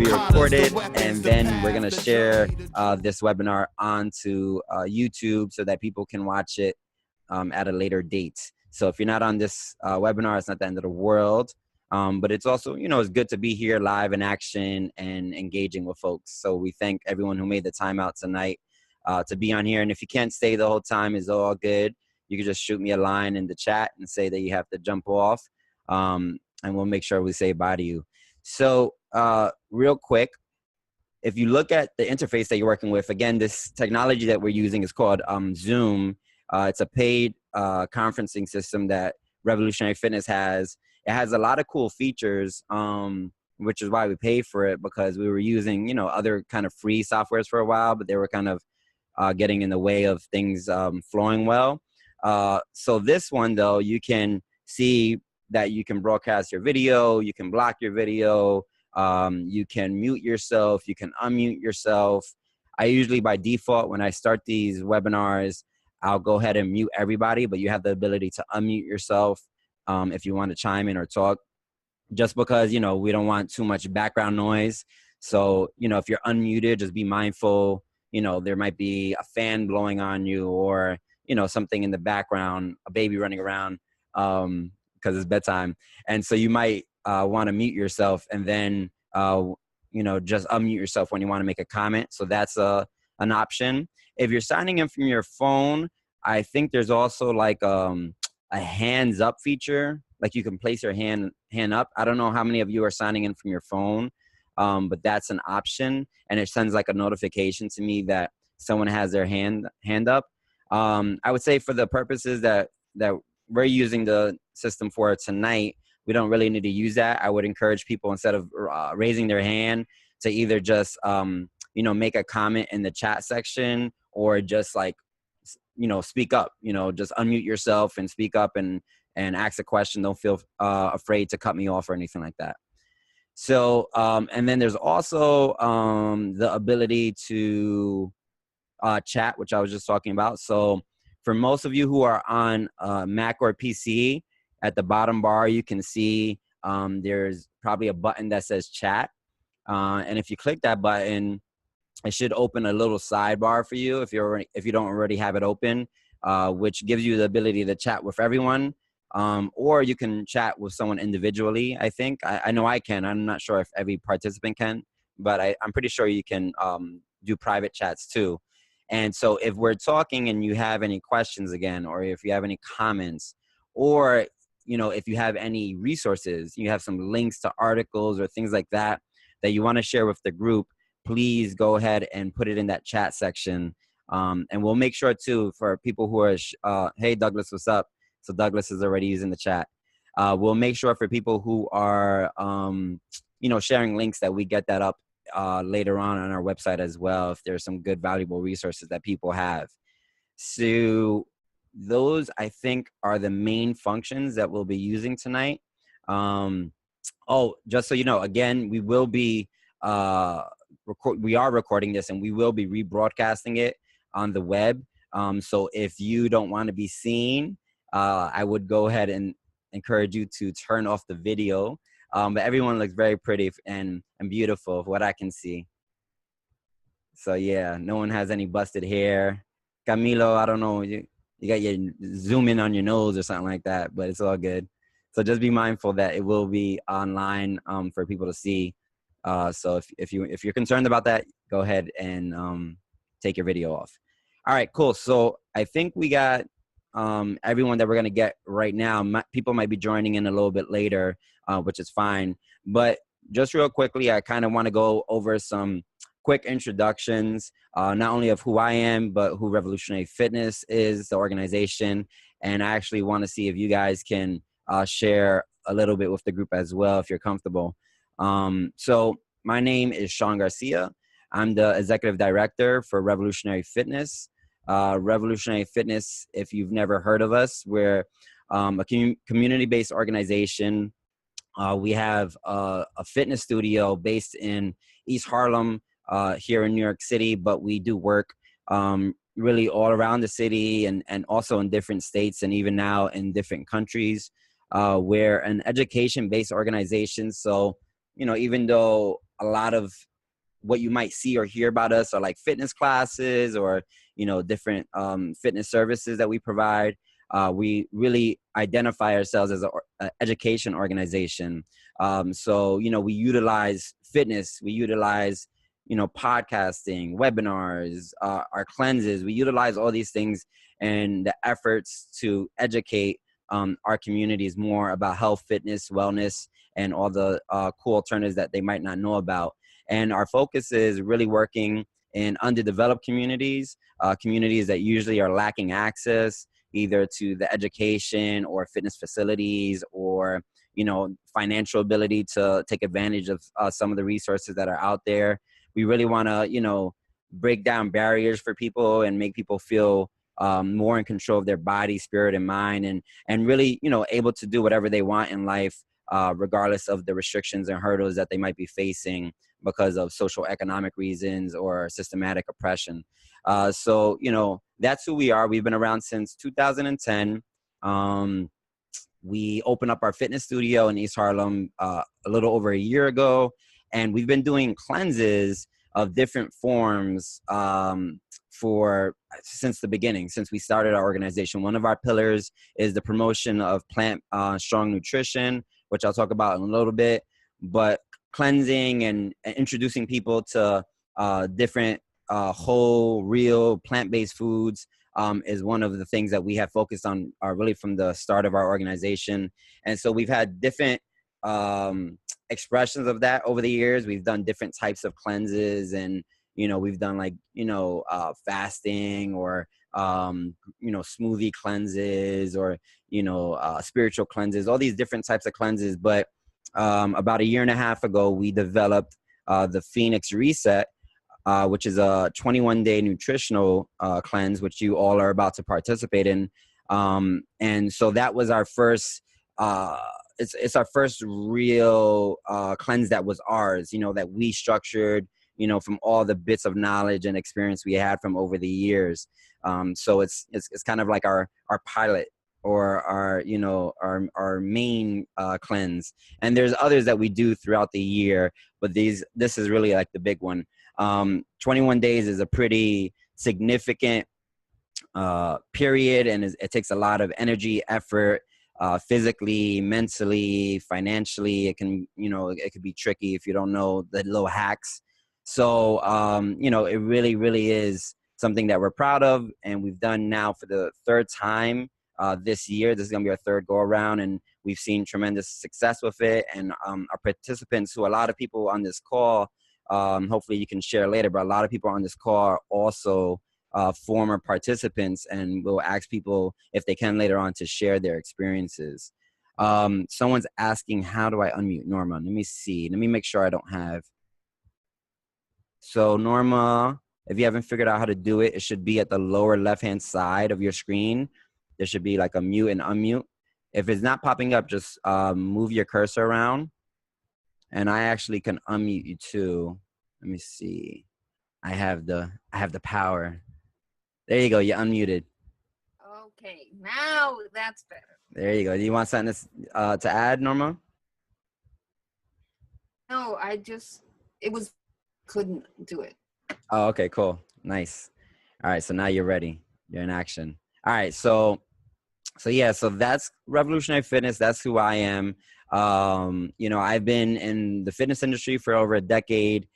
pre-record it, and then we're going to share this webinar onto YouTube so that people can watch it at a later date. So if you're not on this webinar, it's not the end of the world. But it's also, you know, it's good to be here live in action and engaging with folks. So we thank everyone who made the time out tonight to be on here. And if you can't stay the whole time, it's all good. You can just shoot me a line in the chat and say that you have to jump off, and we'll make sure we say bye to you. So real quick, if you look at the interface that you're working with, again, this technology that we're using is called Zoom. It's a paid conferencing system that Revolutionary Fitness has. It has a lot of cool features, which is why we pay for it, because we were using, you know, other kind of free softwares for a while, but they were kind of getting in the way of things flowing well. So this one, though, you can see that you can broadcast your video, you can block your video, you can mute yourself, you can unmute yourself. I usually, by default, when I start these webinars, I'll go ahead and mute everybody, but you have the ability to unmute yourself if you want to chime in or talk, just because, you know, we don't want too much background noise. So, you know, if you're unmuted, just be mindful, you know, there might be a fan blowing on you, or, you know, something in the background, a baby running around because it's bedtime. And so you might want to mute yourself, and then, you know, just unmute yourself when you want to make a comment. So that's an option. If you're signing in from your phone, I think there's also like a hands up feature, like you can place your hand up. I don't know how many of you are signing in from your phone, but that's an option, and it sends like a notification to me that someone has their hand up. I would say for the purposes that we're using the system for tonight, we don't really need to use that. I would encourage people, instead of raising their hand, to either just you know, make a comment in the chat section, or just like, you know, speak up, you know, just unmute yourself and speak up and ask a question. Don't feel afraid to cut me off or anything like that. So, and then there's also the ability to chat, which I was just talking about. So for most of you who are on Mac or PC, at the bottom bar, you can see there's probably a button that says chat. And if you click that button, it should open a little sidebar for you if you don't already have it open, which gives you the ability to chat with everyone, or you can chat with someone individually. I think I know I can. I'm not sure if every participant can, but I'm pretty sure you can do private chats too. And so if we're talking and you have any questions again, or if you have any comments, or, you know, if you have any resources, you have some links to articles or things like that that you want to share with the group, please go ahead and put it in that chat section. And we'll make sure too, for people who are, hey, Douglas, what's up? So Douglas is already using the chat. We'll make sure for people who are, you know, sharing links, that we get that up later on our website as well, if there's some good, valuable resources that people have. So those, I think, are the main functions that we'll be using tonight. Oh, just so you know, again, we will be, we are recording this, and we will be rebroadcasting it on the web. So if you don't want to be seen, I would go ahead and encourage you to turn off the video. But everyone looks very pretty and beautiful, from what I can see. So yeah, no one has any busted hair. Camilo, I don't know, you got your zoom in on your nose or something like that, but it's all good. So just be mindful that it will be online for people to see. So if you're concerned about that, go ahead and take your video off. All right, cool. So I think we got everyone that we're going to get right now. People might be joining in a little bit later, which is fine. But just real quickly, I kind of want to go over some quick introductions, not only of who I am, but who Revolutionary Fitness is, the organization. And I actually want to see if you guys can share a little bit with the group as well, if you're comfortable. So my name is Sean Garcia. I'm the executive director for Revolutionary Fitness. Revolutionary Fitness, if you've never heard of us, we're a community-based organization. We have a fitness studio based in East Harlem here in New York City, but we do work really all around the city and also in different states, and even now in different countries. We're an education-based organization. So, you know, even though a lot of what you might see or hear about us are like fitness classes or, you know, different fitness services that we provide. We really identify ourselves as an education organization. So, you know, we utilize fitness, we utilize, you know, podcasting, webinars, our cleanses. We utilize all these things and the efforts to educate our communities more about health, fitness, wellness, and all the cool alternatives that they might not know about. And our focus is really working in underdeveloped communities, communities that usually are lacking access either to the education or fitness facilities or, you know, financial ability to take advantage of some of the resources that are out there. We really want to, you know, break down barriers for people and make people feel more in control of their body, spirit, and mind, and really, you know, able to do whatever they want in life, regardless of the restrictions and hurdles that they might be facing because of social economic reasons or systematic oppression. So, you know, that's who we are. We've been around since 2010. We opened up our fitness studio in East Harlem a little over a year ago, and we've been doing cleanses of different forms since the beginning, since we started our organization. One of our pillars is the promotion of plant strong nutrition, which I'll talk about in a little bit, but cleansing and introducing people to different whole, real, plant-based foods is one of the things that we have focused on really from the start of our organization. And so we've had different expressions of that over the years. We've done different types of cleanses, and, you know, we've done like, you know, fasting or, you know, smoothie cleanses or, you know, spiritual cleanses, all these different types of cleanses. But about a year and a half ago, we developed the Phoenix Reset, which is a 21-day nutritional cleanse, which you all are about to participate in. And so that was our first, it's our first real cleanse that was ours, you know, that we structured, you know, from all the bits of knowledge and experience we had from over the years. So it's kind of like our pilot or our, you know, our main cleanse. And there's others that we do throughout the year, but this is really like the big one. 21 days is a pretty significant period, and it takes a lot of energy, effort, physically, mentally, financially. It can, you know, it could be tricky if you don't know the little hacks. So, you know, it really, really is something that we're proud of, and we've done now for the third time this year. This is gonna be our third go around, and we've seen tremendous success with it. And our participants, who a lot of people on this call, hopefully you can share later, but a lot of people on this call are also former participants, and we'll ask people if they can later on to share their experiences. Someone's asking, how do I unmute Norma? Let me see. Let me make sure I don't have. So Norma, if you haven't figured out how to do it, it should be at the lower left-hand side of your screen. There should be like a mute and unmute. If it's not popping up, just move your cursor around. And I actually can unmute you too. Let me see. I have the power. There you go. You're unmuted. Okay, now that's better. There you go. Do you want something to add, Norma? No, couldn't do it. Oh, okay, cool. Nice. All right, so now you're ready. You're in action. All right, so yeah, so that's Revolutionary Fitness. That's who I am. You know, I've been in the fitness industry for over a decade.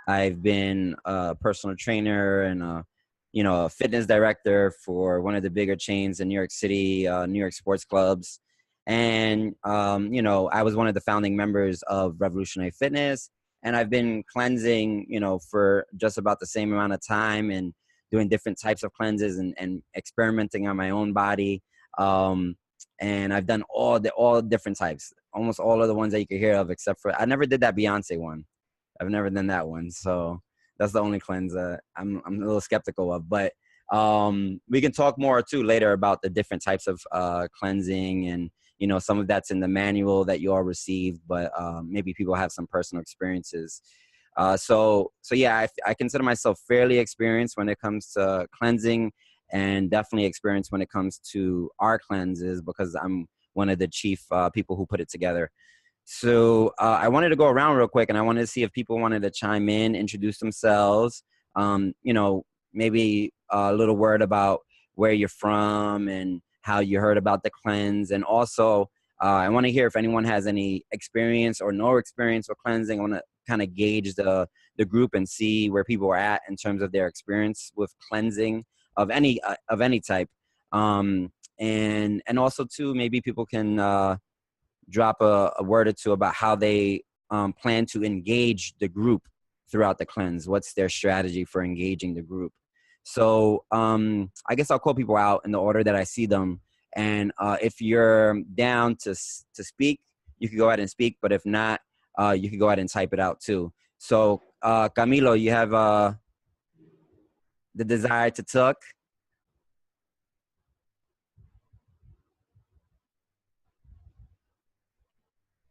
I've been a personal trainer and a fitness director for one of the bigger chains in New York City, New York sports clubs. And, you know, I was one of the founding members of Revolutionary Fitness. And I've been cleansing, you know, for just about the same amount of time, and doing different types of cleanses and experimenting on my own body. And I've done all different types, almost all of the ones that you could hear of, except for, I never did that Beyonce one. I've never done that one. So that's the only cleanse that I'm a little skeptical of. But we can talk more too later about the different types of cleansing, and, you know, some of that's in the manual that you all received, but maybe people have some personal experiences. So yeah, I consider myself fairly experienced when it comes to cleansing, and definitely experienced when it comes to our cleanses, because I'm one of the chief people who put it together. So I wanted to go around real quick, and I wanted to see if people wanted to chime in, introduce themselves. You know, maybe a little word about where you're from and how you heard about the cleanse. And also, I want to hear if anyone has any experience or no experience with cleansing. I want to kind of gauge the group and see where people are at in terms of their experience with cleansing of any type. And also too, maybe people can drop a word or two about how they plan to engage the group throughout the cleanse. What's their strategy for engaging the group? So I guess I'll call people out in the order that I see them. And if you're down to speak, you can go ahead and speak. But if not, you can go ahead and type it out too. So Camilo, you have the desire to talk?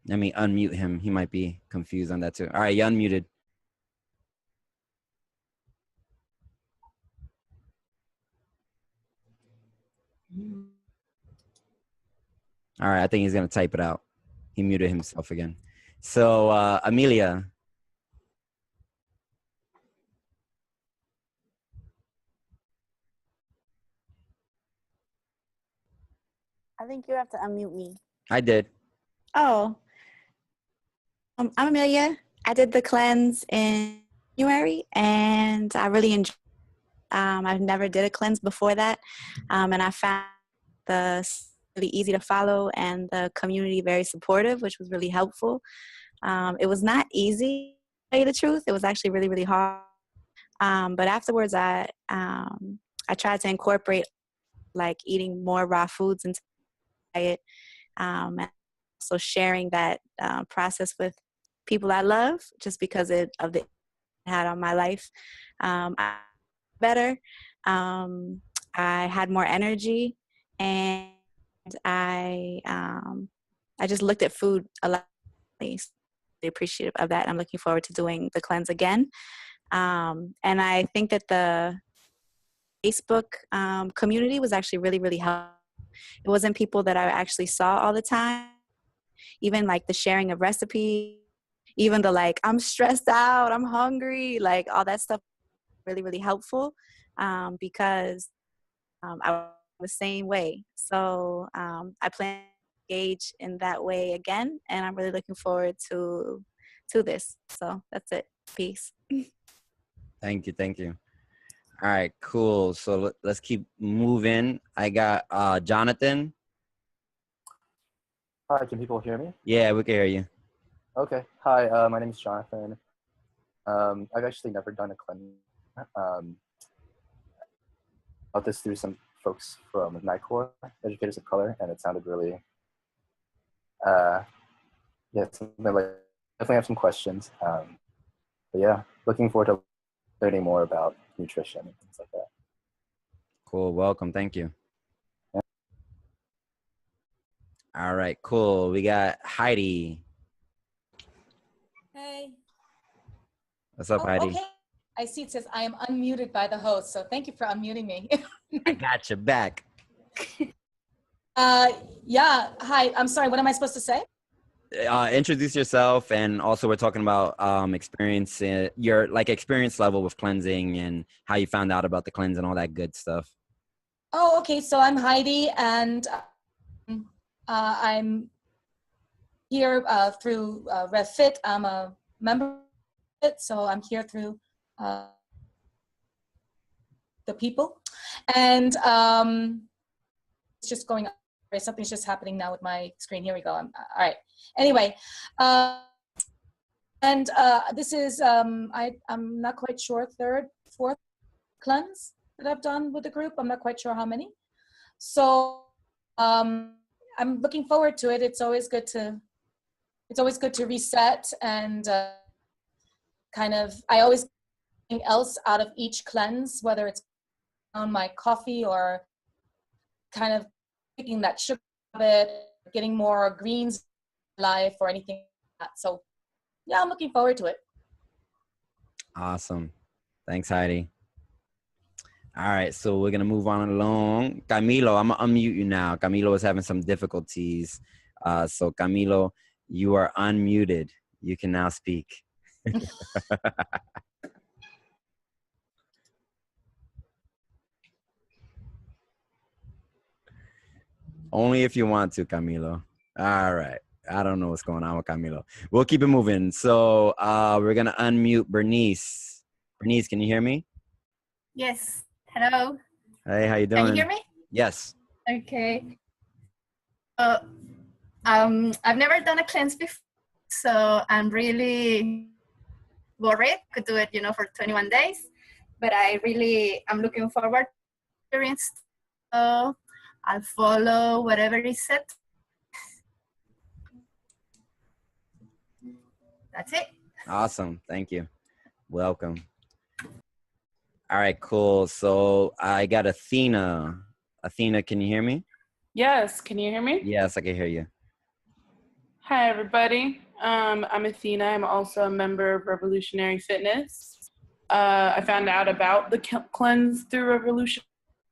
Let me unmute him. He might be confused on that too. All right, you unmuted. All right, I think he's gonna type it out. He muted himself again. So Amelia. I think you have to unmute me. I did. Oh, I'm Amelia. I did the cleanse in January, and I really enjoyed. I've never did a cleanse before that, and I found the really easy to follow and the community very supportive, which was really helpful. It was not easy, to tell you the truth. It was actually really, really hard. But afterwards, I tried to incorporate like eating more raw foods into my diet, and also sharing that process with people I love, just because of the had on my life. I better. I had more energy, and I just looked at food a lot. Really appreciative of that. I'm looking forward to doing the cleanse again. And I think that the Facebook community was actually really, really helpful. It wasn't people that I actually saw all the time. Even like the sharing of recipes, even the like, I'm stressed out, I'm hungry, like all that stuff, really, really helpful, because I was the same way. So I plan to engage in that way again, and I'm really looking forward to this. So that's it. Peace. Thank you. Thank you. All right, cool. So let's keep moving. I got Jonathan. Hi, can people hear me? Yeah, we can hear you. Okay. Hi, my name is Jonathan. I've actually never done a cleanse. Got this through some folks from NICOR, Educators of Color, and it sounded really, yeah, something like, definitely have some questions. But yeah, looking forward to learning more about nutrition and things like that. Cool. Welcome. Thank you. Yeah. All right, cool. We got Heidi. Hey. What's up, Heidi? Okay. I see it says I am unmuted by the host, so thank you for unmuting me. I got you back. Yeah. Hi. I'm sorry. What am I supposed to say? Introduce yourself, and also we're talking about experience, your like experience level with cleansing and how you found out about the cleanse and all that good stuff. Oh, okay. So I'm Heidi, and I'm here through RevFit. I'm a member of it, so I'm here through the people, and it's just going. Something's just happening now with my screen. Here we go. All right. Anyway, and this is I'm not quite sure, fourth cleanse that I've done with the group. I'm not quite sure how many. So I'm looking forward to it. It's always good to reset and kind of. I always get something else out of each cleanse, whether it's on my coffee or kind of taking that sugar out of it, getting more greens in life or anything like that. So yeah, I'm looking forward to it. Awesome. Thanks, Heidi. All right, so we're gonna move on along. Camilo, I'm gonna unmute you now. Camilo is having some difficulties. So Camilo, You are unmuted. You can now speak. Only if you want to, Camilo. All right. I don't know what's going on with Camilo. We'll keep it moving. So we're going to unmute Bernice. Bernice, can you hear me? Yes. Hello. Hey, how you doing? Can you hear me? Yes. Okay. I've never done a cleanse before, so I'm really worried. Could do it, for 21 days, but I'm looking forward to experience. So I'll follow whatever is said. That's it. Awesome. Thank you. Welcome. All right, cool. So I got Athena. Athena, can you hear me? Yes, can you hear me? Yes, I can hear you. Hi, everybody. I'm Athena. I'm also a member of Revolutionary Fitness. I found out about the cleanse through Revolutionary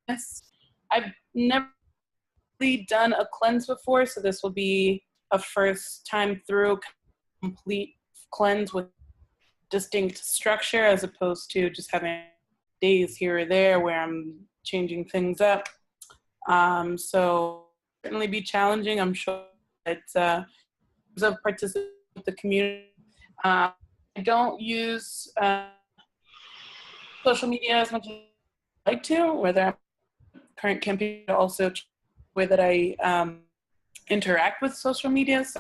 Fitness. I've never really done a cleanse before, so this will be a first time through complete cleanse with distinct structure as opposed to just having days here or there where I'm changing things up. So certainly be challenging. I'm sure it's of participating with the community. I don't use social media as much as I like to, whether I'm current campaign, also the way that I interact with social media. So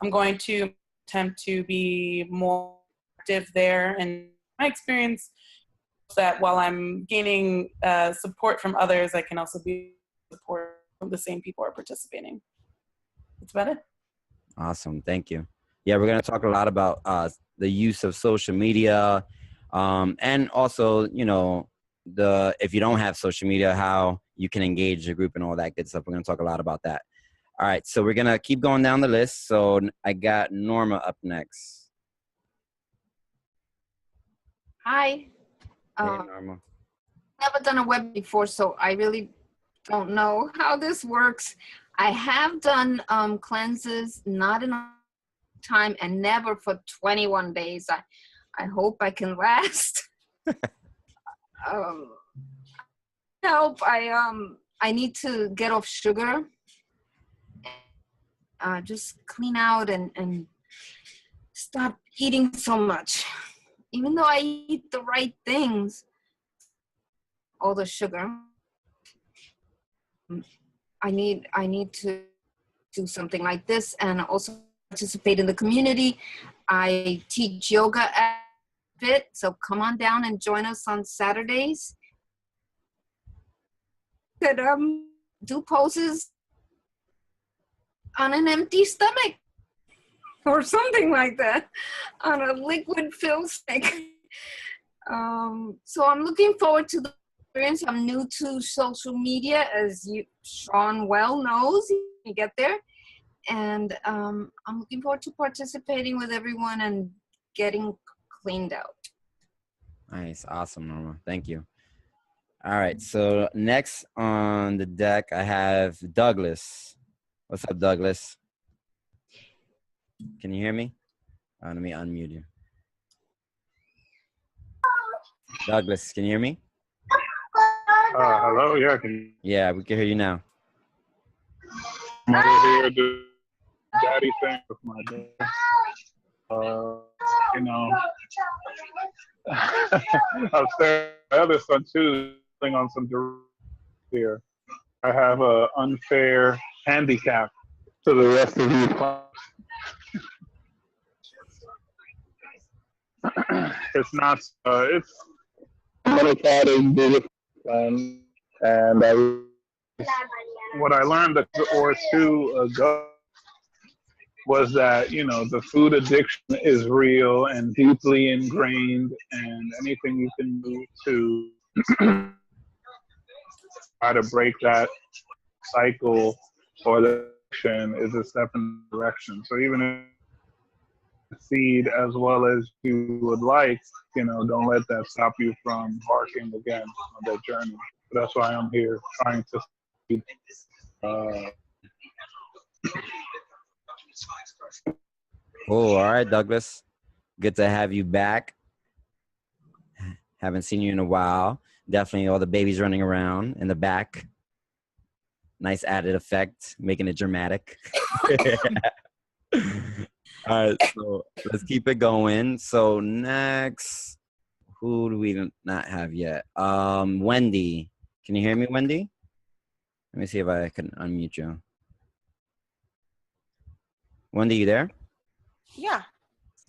I'm going to attempt to be more active there. And my experience is that while I'm gaining support from others, I can also be support from the same people who are participating. That's about it. Awesome. Thank you. Yeah, we're going to talk a lot about the use of social media and also, if you don't have social media, how you can engage the group and all that good stuff. We're going to talk a lot about that. All right. So we're going to keep going down the list. So I got Norma up next. Hi. Hey, Norma. Never done a web before, so I really don't know how this works. I have done cleanses, not in a time, and never for 21 days. I hope I can last. Help! I need to get off sugar. Just clean out and stop eating so much. Even though I eat the right things, all the sugar. I need to do something like this and also participate in the community. I teach yoga at Fit, so come on down and join us on Saturdays. Could do poses on an empty stomach or something like that, on a liquid filled stick. So I'm looking forward to the experience. I'm new to social media, as Sean well knows. You get there, and I'm looking forward to participating with everyone and getting cleaned out. Nice. Awesome, Norma. Thank you. All right. So next on the deck, I have Douglas. What's up, Douglas? Can you hear me? Let me unmute you. Douglas, can you hear me? Hello, yeah, Yeah, we can hear you now. I'm over here do daddy thing with my dad. Upstairs, my other son too, on some here. I have an unfair handicap to the rest of these clients. It's not, it's and what I learned a year or two ago was that, the food addiction is real and deeply ingrained, and anything you can do to try to break that cycle or the addiction is a step in the direction. So even if you succeed as well as you would like, don't let that stop you from embarking again on that journey. So that's why I'm here trying to Cool. All right, Douglas. Good to have you back. Haven't seen you in a while. Definitely all the babies running around in the back. Nice added effect, making it dramatic. All right, so let's keep it going. So next, who do we not have yet? Wendy. Can you hear me, Wendy? Let me see if I can unmute you. Wendy, you there? Yeah.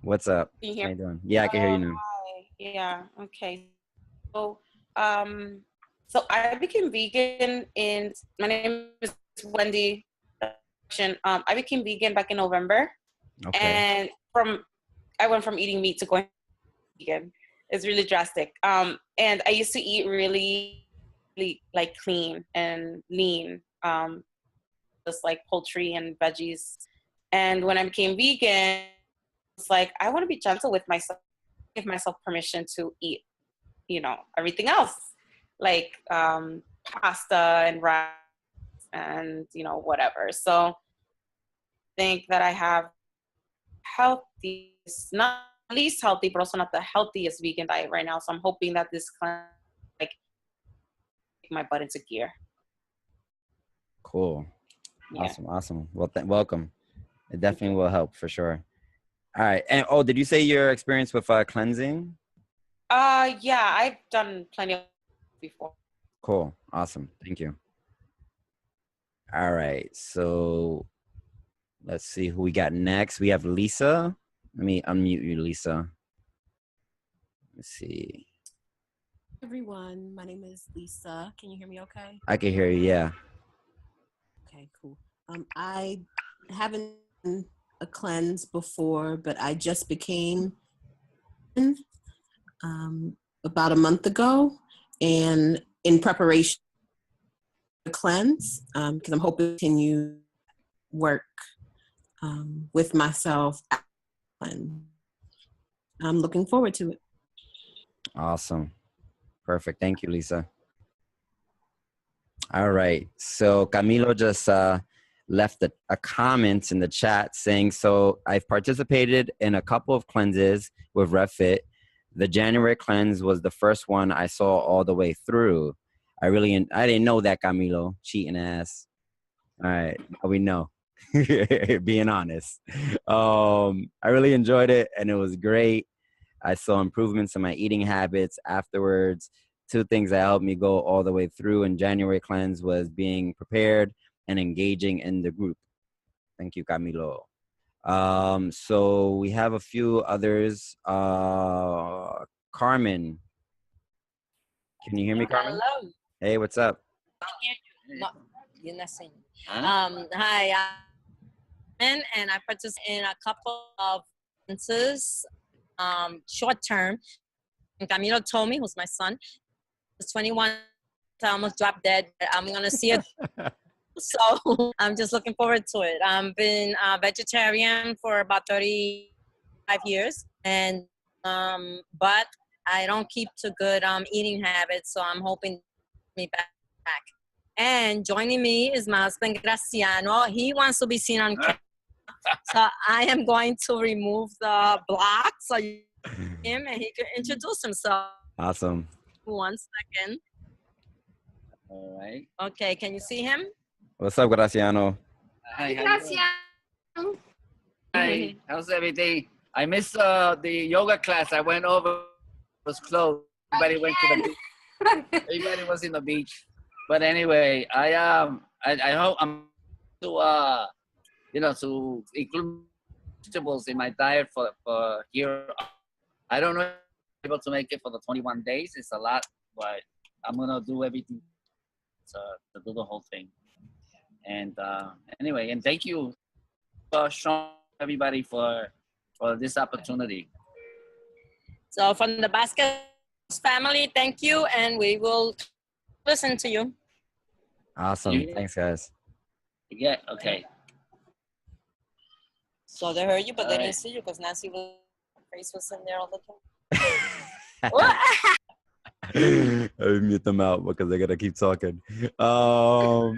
What's up? Can you hear How you doing? Yeah, I can hear you now. Hi. Yeah. Okay. So, so I became vegan my name is Wendy. I became vegan back in November, Okay. and I went from eating meat to going vegan. It's really drastic. And I used to eat really like clean and lean, just like poultry and veggies. And when I became vegan, it's like I want to be gentle with myself, give myself permission to eat, everything else, like pasta and rice and whatever. So I think that I have healthy, not least healthy, but also not the healthiest vegan diet right now. So I'm hoping that this cleanse like kick my butt into gear. Cool. Yeah. Awesome. Well, welcome. It definitely will help for sure. All right. And did you say your experience with cleansing? Yeah, I've done plenty of before. Cool. Awesome. Thank you. All right. So let's see who we got next. We have Lisa. Let me unmute you, Lisa. Let's see. Everyone, my name is Lisa. Can you hear me okay? I can hear you, yeah. Okay, cool. I haven't done a cleanse before, but I just became about a month ago, and in preparation for the cleanse, because I'm hoping to continue work with myself, and I'm looking forward to it. Awesome. Perfect. Thank you, Lisa. All right. So Camilo just left a comment in the chat saying, so I've participated in a couple of cleanses with RevFit. The January cleanse was the first one I saw all the way through. I didn't know that, Camilo, cheating ass. All right. Now we know. Being honest. I really enjoyed it and it was great. I saw improvements in my eating habits afterwards. 2 things that helped me go all the way through in January cleanse was being prepared and engaging in the group. Thank you, Camilo. So we have a few others. Carmen. Can you hear me, Carmen? Hello. Hey, what's up? No, you're not saying. Hi, I'm and I participate in a couple of cleanses, short term. And Camilo told me, who's my son, was 21, I almost dropped dead. I'm gonna see it. So I'm just looking forward to it. I've been a vegetarian for about 35 years, and but I don't keep to good eating habits, so I'm hoping to me back. And joining me is my husband Graciano. He wants to be seen on camera, so I am going to remove the block so him and he can introduce himself. Awesome. 1 second. All right. Okay, can you see him? What's up, Graciano? Hi, Gracias. Hi, how's everything? I missed the yoga class. I went over. It was closed. Everybody went to the beach. Everybody was in the beach. But anyway, I hope I'm to to include vegetables in my diet for here. I don't know if I'm able to make it for the 21 days. It's a lot, but I'm gonna do everything to do the whole thing. And anyway, and thank you for showing everybody for this opportunity. So from the Basket family, thank you, and we will listen to you. Awesome. Thanks, guys. Yeah, okay. So they heard you, but they didn't see you because Nancy face was in there all the time. I mute them out because they're gonna keep talking. All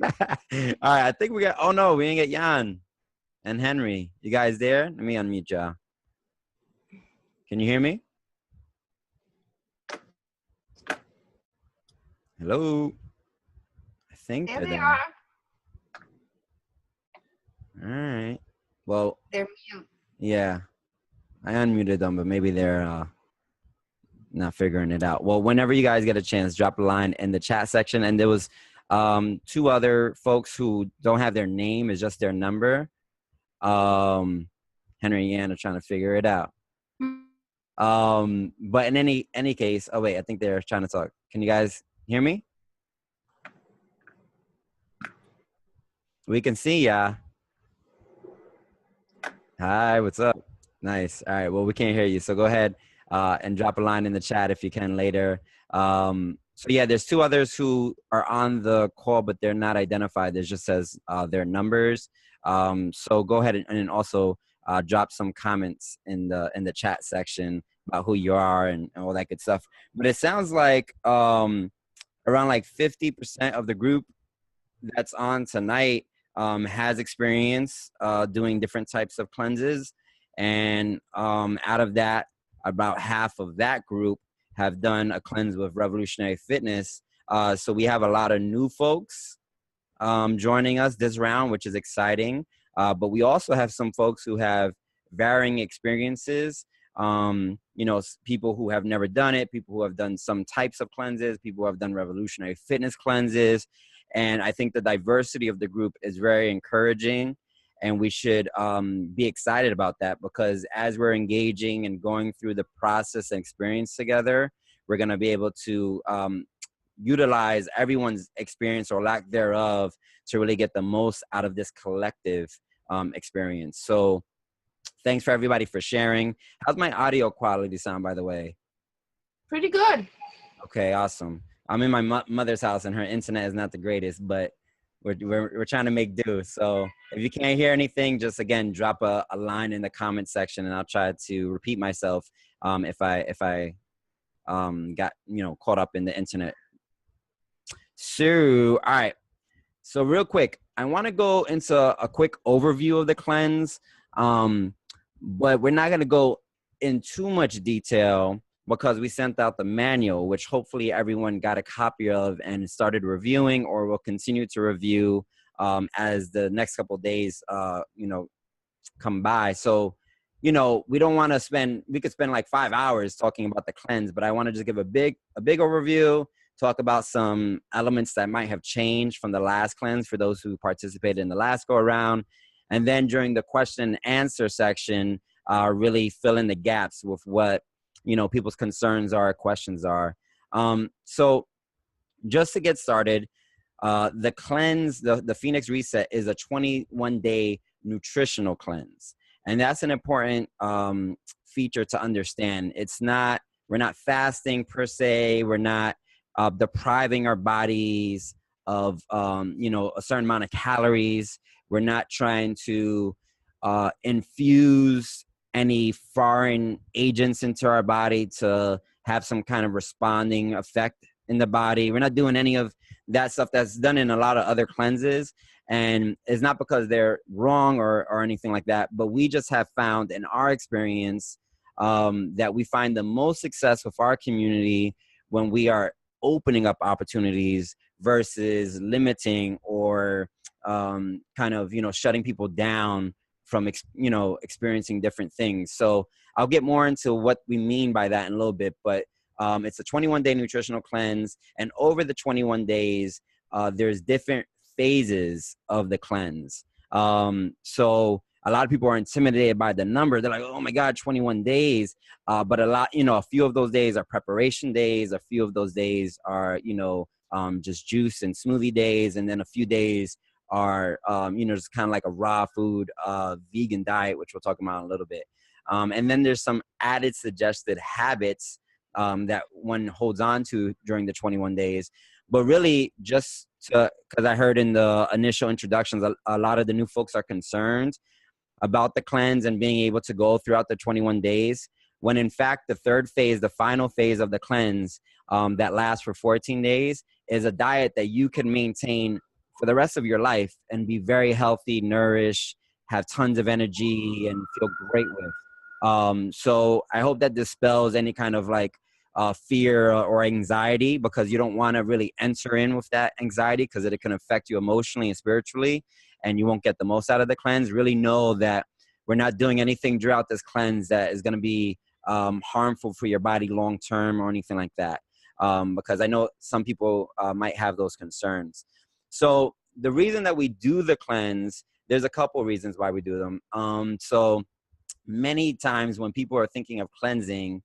right, I think we got. Oh no, we didn't get Jan. and Henry. You guys there? Let me unmute y'all. Can you hear me? Hello? I think There they're they there. are. All right. Well, They're mute. yeah, I unmuted them, but maybe they're not figuring it out. Well, whenever you guys get a chance, drop a line in the chat section. And there was 2 other folks who don't have their name, it's just their number. Henry and Ann are trying to figure it out. But in any case, oh wait, I think they're trying to talk. Can you guys hear me? We can see ya. Hi, what's up? Nice. All right. Well, we can't hear you, so go ahead and drop a line in the chat if you can later. So yeah, there's 2 others who are on the call, but they're not identified. It just says their numbers. So go ahead and also drop some comments in the chat section about who you are and all that good stuff. But it sounds like around like 50% of the group that's on tonight has experience doing different types of cleanses. And out of that, about half of that group have done a cleanse with Revolutionary Fitness. So we have a lot of new folks joining us this round, which is exciting. But we also have some folks who have varying experiences. You know, people who have never done it, people who have done some types of cleanses, people who have done Revolutionary Fitness cleanses. And I think the diversity of the group is very encouraging. And we should be excited about that, because as we're engaging and going through the process and experience together, we're going to be able to utilize everyone's experience or lack thereof to really get the most out of this collective experience. So thanks for everybody for sharing. How's my audio quality sound, by the way? Pretty good. Okay, awesome. I'm in my mother's house and her internet is not the greatest, but we're trying to make do. So if you can't hear anything, just again, drop a line in the comment section and I'll try to repeat myself if I got, caught up in the internet. So, all right. So real quick, I want to go into a quick overview of the cleanse, but we're not going to go in too much detail because we sent out the manual, which hopefully everyone got a copy of and started reviewing or will continue to review as the next couple of days, come by. So, we don't want to we could spend like 5 hours talking about the cleanse, but I want to just give a big overview, talk about some elements that might have changed from the last cleanse for those who participated in the last go around. And then during the question and answer section, really fill in the gaps with what, people's concerns are, questions are. So just to get started, the cleanse, the Phoenix Reset is a 21-day nutritional cleanse. And that's an important feature to understand. We're not fasting per se. We're not depriving our bodies of, a certain amount of calories. We're not trying to infuse any foreign agents into our body to have some kind of responding effect in the body. We're not doing any of that stuff that's done in a lot of other cleanses. And it's not because they're wrong or anything like that, but we just have found in our experience that we find the most success with our community when we are opening up opportunities versus limiting or shutting people down from experiencing different things. So I'll get more into what we mean by that in a little bit, but it's a 21-day nutritional cleanse, and over the 21 days there's different phases of the cleanse. So a lot of people are intimidated by the number. They're like, oh my God, 21 days. But a few of those days are preparation days. A few of those days are, just juice and smoothie days. And then a few days are, just kind of like a raw food, vegan diet, which we'll talk about in a little bit. And then there's some added suggested habits that one holds on to during the 21 days. But really because I heard in the initial introductions, a lot of the new folks are concerned about the cleanse and being able to go throughout the 21 days, when in fact the third phase, the final phase of the cleanse that lasts for 14 days is a diet that you can maintain for the rest of your life and be very healthy, nourished, have tons of energy and feel great with. So I hope that dispels any kind of like fear or anxiety, because you don't want to really enter in with that anxiety, because it can affect you emotionally and spiritually, and you won't get the most out of the cleanse. Really know that we're not doing anything throughout this cleanse that is going to be harmful for your body long term or anything like that, because I know some people might have those concerns. So the reason that we do the cleanse, there's a couple reasons why we do them. So many times when people are thinking of cleansing,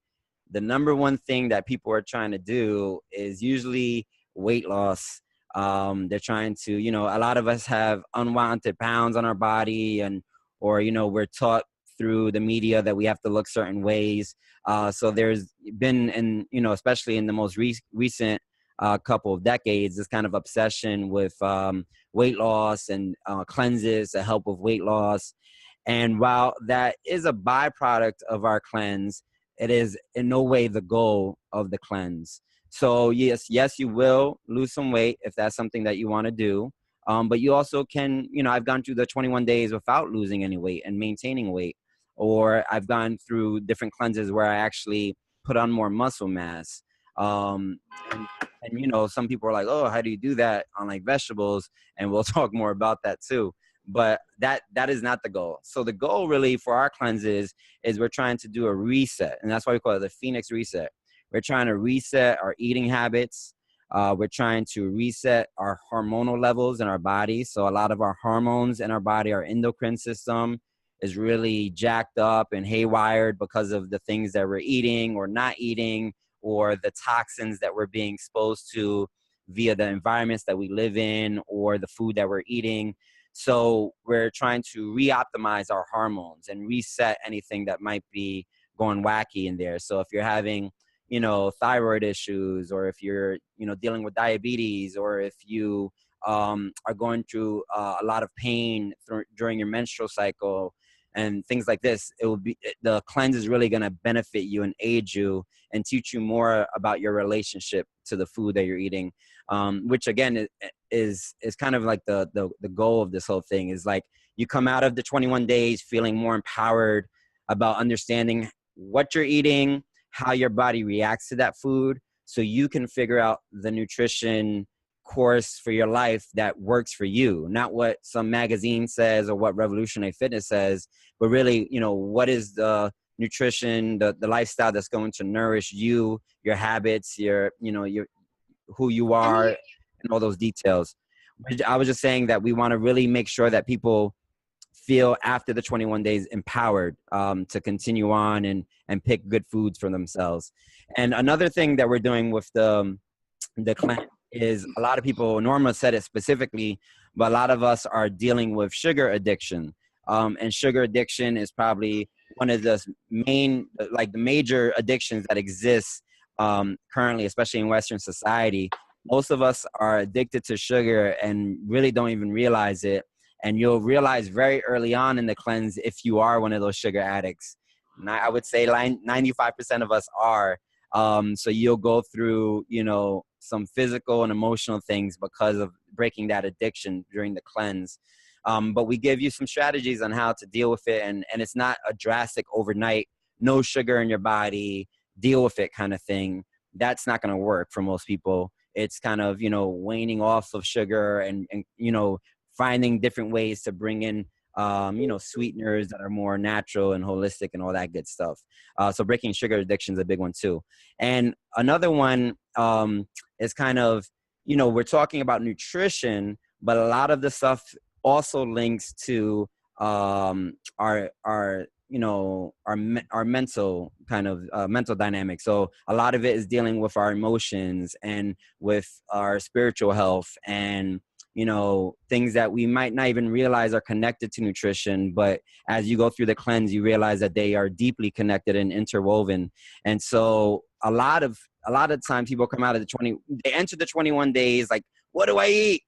the number one thing that people are trying to do is usually weight loss. They're trying to, you know, a lot of us have unwanted pounds on our body, or, you know, we're taught through the media that we have to look certain ways. So there's been, you know, especially in the most recent couple of decades, this kind of obsession with weight loss and cleanses to help with weight loss. And while that is a byproduct of our cleanse, it is in no way the goal of the cleanse. So yes, you will lose some weight if that's something that you want to do. But you also can, you know, I've gone through the 21 days without losing any weight and maintaining weight. Or I've gone through different cleanses where I actually put on more muscle mass. And you know, some people are like, oh, how do you do that on like vegetables? And we'll talk more about that too. But that is not the goal. So the goal really for our cleanses is we're trying to do a reset. And that's why we call it the Phoenix Reset. We're trying to reset our eating habits. We're trying to reset our hormonal levels in our body. So a lot of our hormones in our body, our endocrine system is really jacked up and haywired because of the things that we're eating or not eating, or the toxins that we're being exposed to via the environments that we live in or the food that we're eating. So we're trying to re-optimize our hormones and reset anything that might be going wacky in there. So if you're having, you know, thyroid issues, or if you're, you know, dealing with diabetes, or if you are going through a lot of pain during your menstrual cycle and things like this, the cleanse is really going to benefit you and aid you and teach you more about your relationship to the food that you're eating, which again is kind of like the goal of this whole thing. Is like you come out of the 21 days feeling more empowered about understanding what you're eating, how your body reacts to that food, so you can figure out the nutrition course for your life that works for you, not what some magazine says or what Revolutionary Fitness says, but really, you know, what is the nutrition, the lifestyle that's going to nourish you, your habits, your, you know, your, who you are, and all those details. I was just saying that we want to really make sure that people feel after the 21 days empowered to continue on and pick good foods for themselves. And another thing that we're doing with the cleanse is, a lot of people, Norma said it specifically, but a lot of us are dealing with sugar addiction. And sugar addiction is probably one of the main, like the major addictions that exists currently, especially in Western society. Most of us are addicted to sugar and really don't even realize it. And you'll realize very early on in the cleanse if you are one of those sugar addicts. And I would say 95% of us are. So you'll go through, you know, some physical and emotional things because of breaking that addiction during the cleanse. But we give you some strategies on how to deal with it. And it's not a drastic overnight, no sugar in your body, deal with it kind of thing. That's not going to work for most people. It's kind of, you know, waning off of sugar and you know, finding different ways to bring in, you know, sweeteners that are more natural and holistic and all that good stuff. So breaking sugar addiction is a big one too. And another one is kind of, you know, we're talking about nutrition, but a lot of the stuff also links to our you know, our mental kind of mental dynamic. So a lot of it is dealing with our emotions and with our spiritual health, and you know, things that we might not even realize are connected to nutrition, but as you go through the cleanse, you realize that they are deeply connected and interwoven. And so a lot of times people come out of they enter the 21 days like, what do I eat?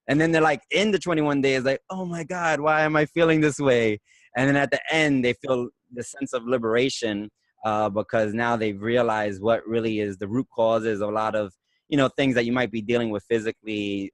And then they're like in the 21 days, like, oh my God, why am I feeling this way? And then at the end, they feel the sense of liberation because now they've realized what really is the root causes of a lot of, you know, things that you might be dealing with physically,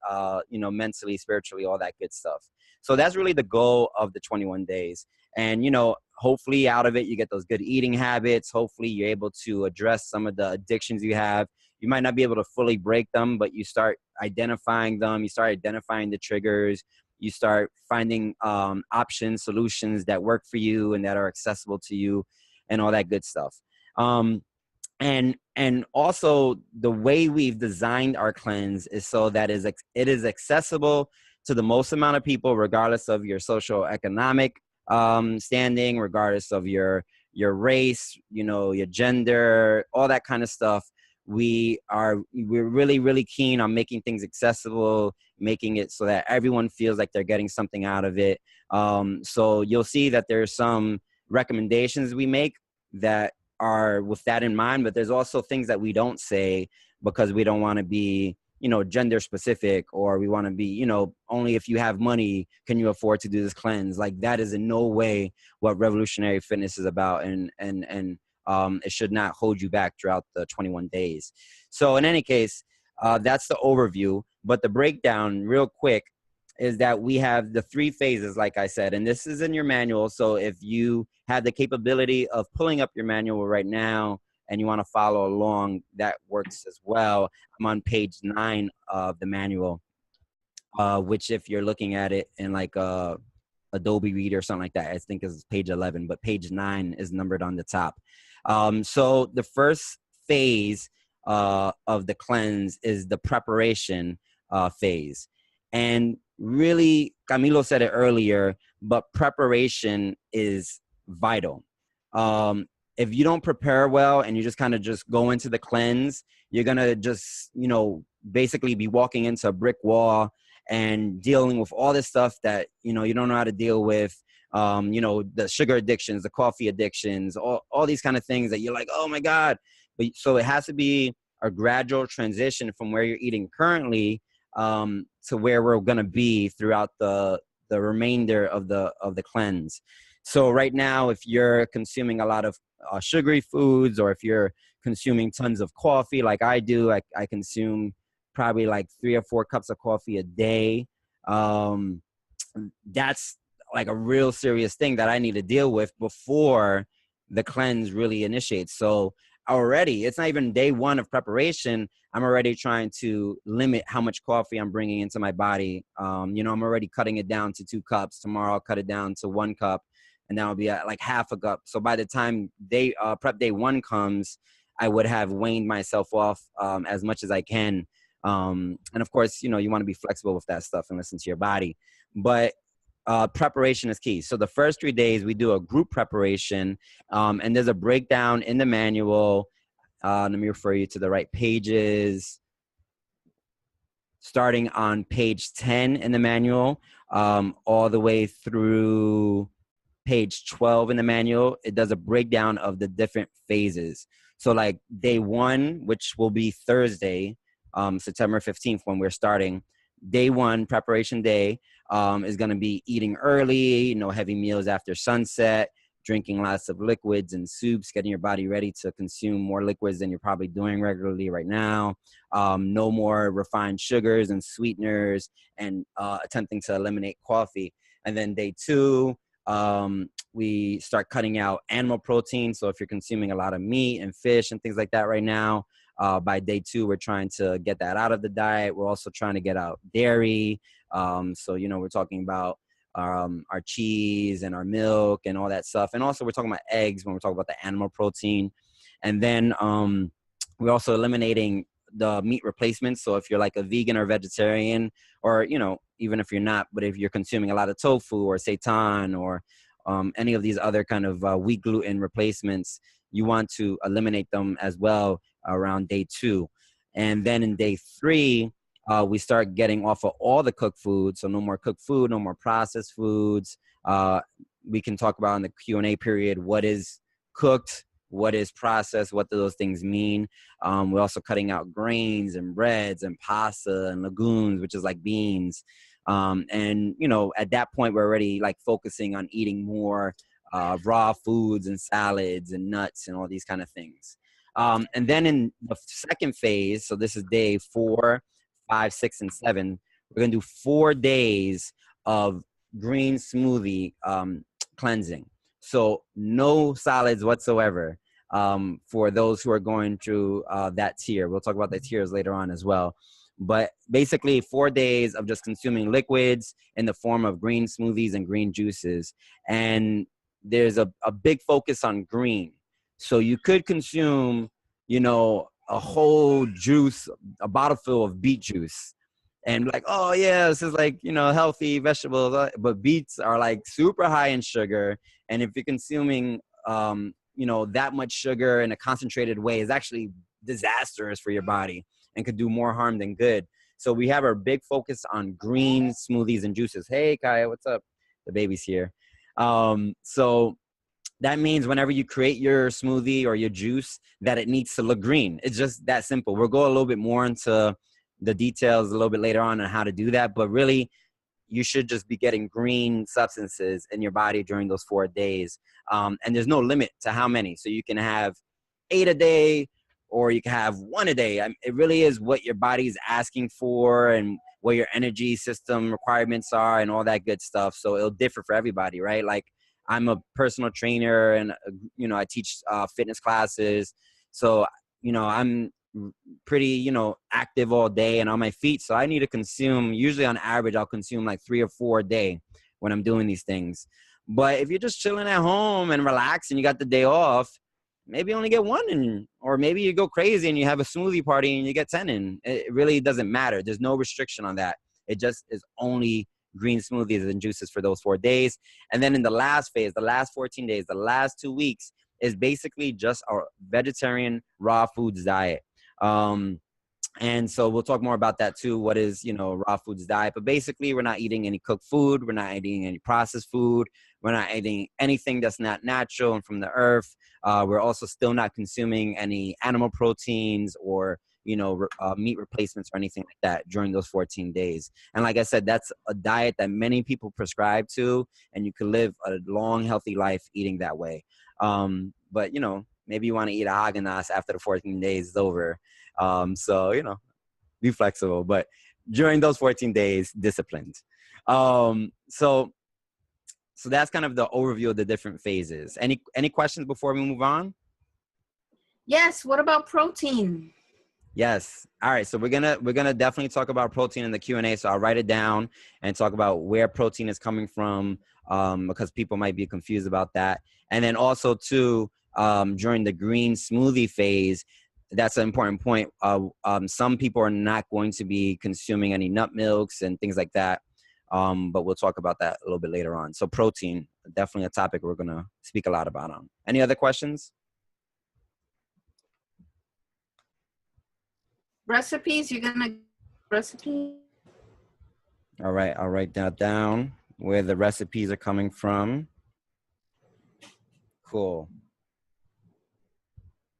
you know, mentally, spiritually, all that good stuff. So that's really the goal of the 21 days. And, you know, hopefully out of it, you get those good eating habits. Hopefully you're able to address some of the addictions you have. You might not be able to fully break them, but you start identifying them. You start identifying the triggers. You start finding options, solutions that work for you and that are accessible to you and all that good stuff. And also the way we've designed our cleanse is so that it is accessible to the most amount of people, regardless of your social economic standing, regardless of your race, you know, your gender, all that kind of stuff. We're really, really keen on making things accessible, making it so that everyone feels like they're getting something out of it. So you'll see that there's some recommendations we make that are with that in mind, but there's also things that we don't say because we don't want to be, you know, gender specific, or we want to be, you know, only if you have money can you afford to do this cleanse. Like, that is in no way what revolutionary fitness is about, and it should not hold you back throughout the 21 days. So in any case, that's the overview. But the breakdown real quick is that we have the 3 phases, like I said, and this is in your manual. So if you have the capability of pulling up your manual right now and you want to follow along, that works as well. I'm on page 9 of the manual, which if you're looking at it in like Adobe Reader or something like that, I think is page 11, but page 9 is numbered on the top. So the first phase of the cleanse is the preparation phase. And really, Camilo said it earlier, but preparation is vital. If you don't prepare well and you just kind of just go into the cleanse, you're going to just, you know, basically be walking into a brick wall and dealing with all this stuff that, you know, you don't know how to deal with. You know, the sugar addictions, the coffee addictions, all these kind of things that you're like, oh my God. But so it has to be a gradual transition from where you're eating currently to where we're going to be throughout the remainder of the cleanse. So right now, if you're consuming a lot of sugary foods, or if you're consuming tons of coffee like I do, I consume probably like 3 or 4 cups of coffee a day. That's like a real serious thing that I need to deal with before the cleanse really initiates. So already, it's not even day 1 of preparation, I'm already trying to limit how much coffee I'm bringing into my body. You know, I'm already cutting it down to 2 cups. Tomorrow I'll cut it down to 1 cup, and then I'll be at like half a cup. So by the time prep day 1 comes, I would have weaned myself off as much as I can. And of course, you know, you want to be flexible with that stuff and listen to your body. But preparation is key. So the first 3 days we do a group preparation, and there's a breakdown in the manual. Let me refer you to the right pages. Starting on page 10 in the manual, all the way through page 12 in the manual, it does a breakdown of the different phases. So like day 1, which will be Thursday, September 15th when we're starting, day 1, preparation day, is going to be eating early, no heavy meals after sunset, drinking lots of liquids and soups, getting your body ready to consume more liquids than you're probably doing regularly right now. No more refined sugars and sweeteners, and attempting to eliminate coffee. And then day 2, we start cutting out animal protein. So if you're consuming a lot of meat and fish and things like that right now, by day 2, we're trying to get that out of the diet. We're also trying to get out dairy. So, you know, we're talking about our cheese and our milk and all that stuff. And also we're talking about eggs when we're talking about the animal protein. And then we're also eliminating the meat replacements. So if you're like a vegan or vegetarian, or, you know, even if you're not, but if you're consuming a lot of tofu or seitan or any of these other kind of wheat gluten replacements, you want to eliminate them as well around day 2. And then in day 3, we start getting off of all the cooked foods. So no more cooked food, no more processed foods. We can talk about in the Q&A period what is cooked, what is processed, what do those things mean. We're also cutting out grains and breads and pasta and legumes, which is like beans. And, you know, at that point, we're already like focusing on eating more raw foods and salads and nuts and all these kind of things. And then in the second phase, so this is day 4, 5, 6, and 7, we're going to do 4 days of green smoothie cleansing. So no solids whatsoever for those who are going through that tier. We'll talk about the tiers later on as well. But basically 4 days of just consuming liquids in the form of green smoothies and green juices. And there's a big focus on green. So you could consume, you know, a whole juice, a bottle full of beet juice, and like, oh yeah, this is like, you know, healthy vegetables. But beets are like super high in sugar. And if you're consuming, you know, that much sugar in a concentrated way, is actually disastrous for your body and could do more harm than good. So we have our big focus on green smoothies and juices. Hey, Kaya, what's up? The baby's here. So that means whenever you create your smoothie or your juice, that it needs to look green. It's just that simple. We'll go a little bit more into the details a little bit later on how to do that. But really, you should just be getting green substances in your body during those 4 days. And there's no limit to how many. So you can have 8 a day, or you can have 1 a day. It really is what your body's asking for and what your energy system requirements are and all that good stuff. So it'll differ for everybody, right? Like, I'm a personal trainer and, you know, I teach fitness classes. So, you know, I'm pretty, you know, active all day and on my feet. So I need to consume, usually on average, I'll consume like 3 or 4 a day when I'm doing these things. But if you're just chilling at home and relaxing, you got the day off, maybe only get 1 in, or maybe you go crazy and you have a smoothie party and you get 10 in. It really doesn't matter. There's no restriction on that. It just is only green smoothies and juices for those 4 days. And then in the last phase, the last 14 days, the last 2 weeks is basically just our vegetarian raw foods diet. And so we'll talk more about that too. What is, you know, raw foods diet? But basically, we're not eating any cooked food. We're not eating any processed food. We're not eating anything that's not natural and from the earth. We're also still not consuming any animal proteins or, you know, meat replacements or anything like that during those 14 days. And like I said, that's a diet that many people prescribe to, and you can live a long, healthy life eating that way. But, you know, maybe you want to eat a Haagen-Dazs after the 14 days is over. So, you know, be flexible, but during those 14 days, disciplined. So that's kind of the overview of the different phases. Any questions before we move on? Yes. What about protein? Yes. All right. So we're gonna definitely talk about protein in the Q&A. So I'll write it down and talk about where protein is coming from, because people might be confused about that. And then also too, during the green smoothie phase, that's an important point. Some people are not going to be consuming any nut milks and things like that. But we'll talk about that a little bit later on. So protein, definitely a topic we're gonna speak a lot about. Any other questions? Recipes, you're gonna recipe? All right, I'll write that down where the recipes are coming from. Cool.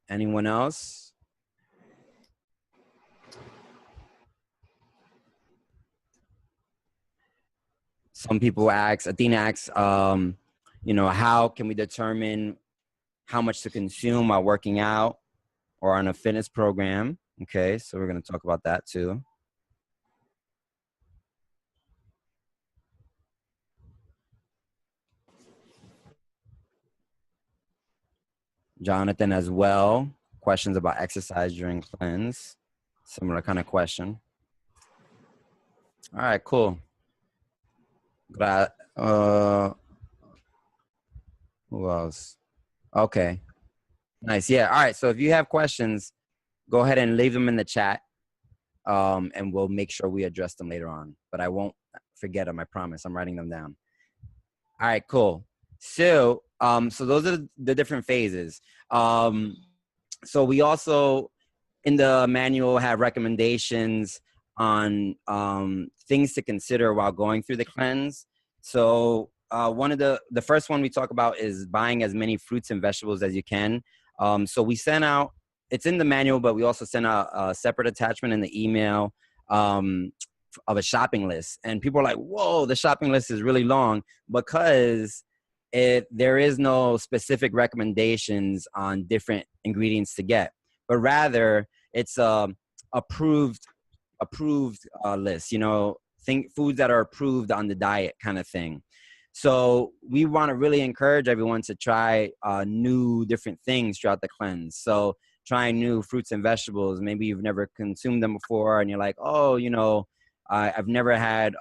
Anyone else? Some people ask, Athena asks, you know, how can we determine how much to consume while working out or on a fitness program? Okay, so we're going to talk about that too. Jonathan as well. Questions about exercise during cleanse. Similar kind of question. All right, cool. Glad. Who else? Okay. Nice. Yeah. All right. So if you have questions, go ahead and leave them in the chat, and we'll make sure we address them later on. But I won't forget them, I promise. I'm writing them down. All right, cool. So those are the different phases. So we also, in the manual, have recommendations on things to consider while going through the cleanse. So one of the first one we talk about is buying as many fruits and vegetables as you can. So we sent out, it's in the manual, but we also sent out a separate attachment in the email of a shopping list. And people are like, whoa, the shopping list is really long, because there is no specific recommendations on different ingredients to get. but rather it's a approved list, you know, foods that are approved on the diet kind of thing. So we want to really encourage everyone to try new different things throughout the cleanse. So trying new fruits and vegetables. Maybe you've never consumed them before and you're like, oh, you know, I've never had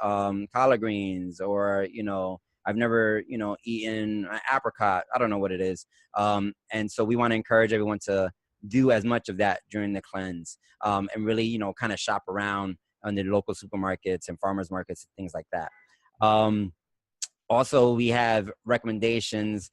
collard greens, or, you know, I've never, you know, eaten an apricot. I don't know what it is. And so we want to encourage everyone to do as much of that during the cleanse, and really, you know, kind of shop around on the local supermarkets and farmers markets and things like that. Also, we have recommendations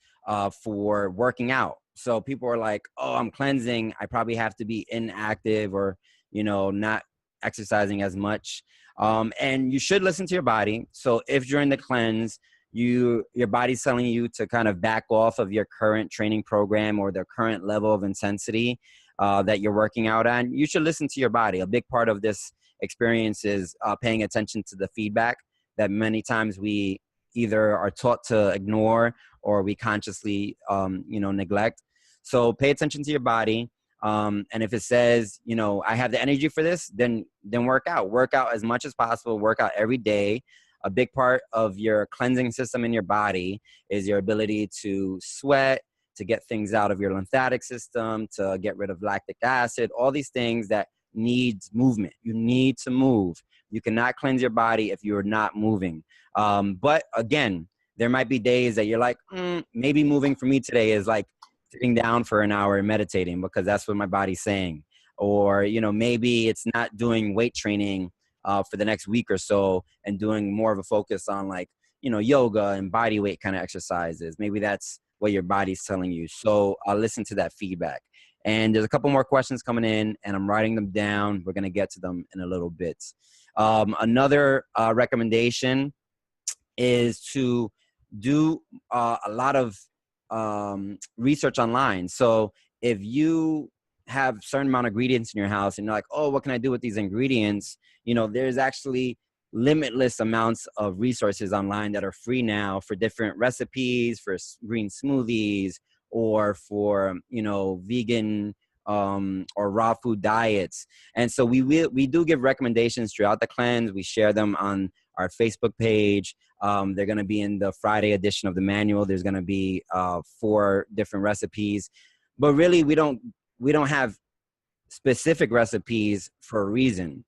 for working out. So people are like, oh, I'm cleansing, I probably have to be inactive, or, you know, not exercising as much. And you should listen to your body. So if during the cleanse, your body's telling you to kind of back off of your current training program or the current level of intensity that you're working out on, you should listen to your body. A big part of this experience is paying attention to the feedback that many times we either are taught to ignore or we consciously, you know, neglect. So pay attention to your body. And if it says, you know, I have the energy for this, then work out as much as possible, work out every day. A big part of your cleansing system in your body is your ability to sweat, to get things out of your lymphatic system, to get rid of lactic acid, all these things that needs movement. You need to move. You cannot cleanse your body if you're not moving. But again, there might be days that you're like, maybe moving for me today is like sitting down for an hour and meditating because that's what my body's saying. Or, you know, maybe it's not doing weight training for the next week or so and doing more of a focus on, like, you know, yoga and body weight kind of exercises. Maybe that's what your body's telling you. So I'll listen to that feedback. And there's a couple more questions coming in and I'm writing them down. We're going to get to them in a little bit. Another recommendation is to do a lot of research online. So if you have a certain amount of ingredients in your house and you're like, oh, what can I do with these ingredients? You know, there's actually limitless amounts of resources online that are free now for different recipes, for green smoothies, or for, you know, vegan or raw food diets. And so we do give recommendations throughout the cleanse. We share them on our Facebook page. They're going to be in the Friday edition of the manual. There's going to be 4 different recipes, but really we don't have specific recipes for a reason.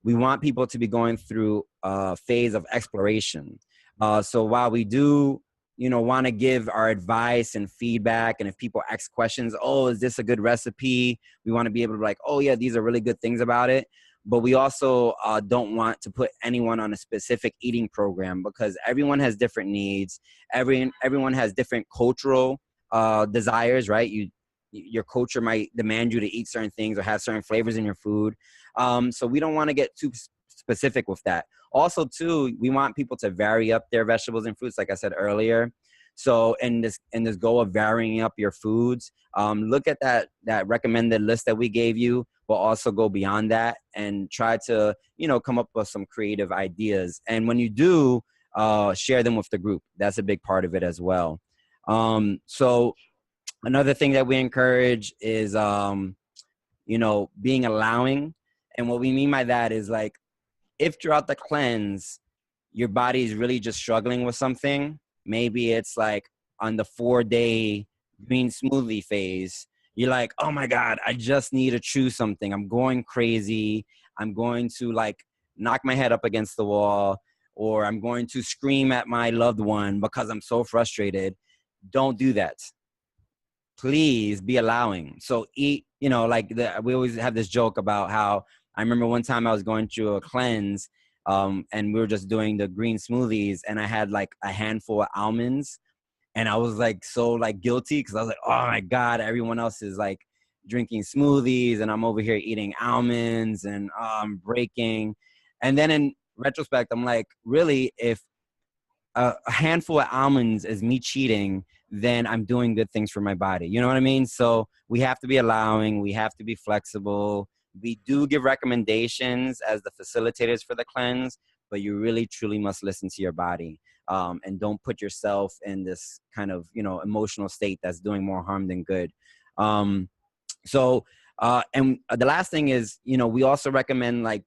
We want people to be going through a phase of exploration. So while we do, you know, want to give our advice and feedback, and if people ask questions, oh, is this a good recipe? We want to be able to be like, oh yeah, these are really good things about it. But we also don't want to put anyone on a specific eating program because everyone has different needs. Everyone has different cultural desires, right? Your culture might demand you to eat certain things or have certain flavors in your food. So we don't want to get too specific with that. Also, too, we want people to vary up their vegetables and fruits, like I said earlier. So in this goal of varying up your foods, look at that recommended list that we gave you, but also go beyond that and try to, you know, come up with some creative ideas. And when you do, share them with the group. That's a big part of it as well. So another thing that we encourage is, you know, being allowing. And what we mean by that is, like, if throughout the cleanse, your body is really just struggling with something, maybe it's like on the 4-day green smoothie phase, you're like, oh my God, I just need to chew something. I'm going crazy. I'm going to like knock my head up against the wall, or I'm going to scream at my loved one because I'm so frustrated. Don't do that. Please be allowing. So eat, you know, like we always have this joke about how I remember one time I was going through a cleanse and we were just doing the green smoothies and I had like a handful of almonds and I was like so like guilty because I was like, oh my God, everyone else is like drinking smoothies and I'm over here eating almonds and I'm breaking. And then in retrospect, I'm like, really, if a handful of almonds is me cheating, then I'm doing good things for my body. You know what I mean? So we have to be allowing, we have to be flexible. We do give recommendations as the facilitators for the cleanse, but you really truly must listen to your body, and don't put yourself in this kind of, you know, emotional state that's doing more harm than good. So And the last thing is, you know, we also recommend like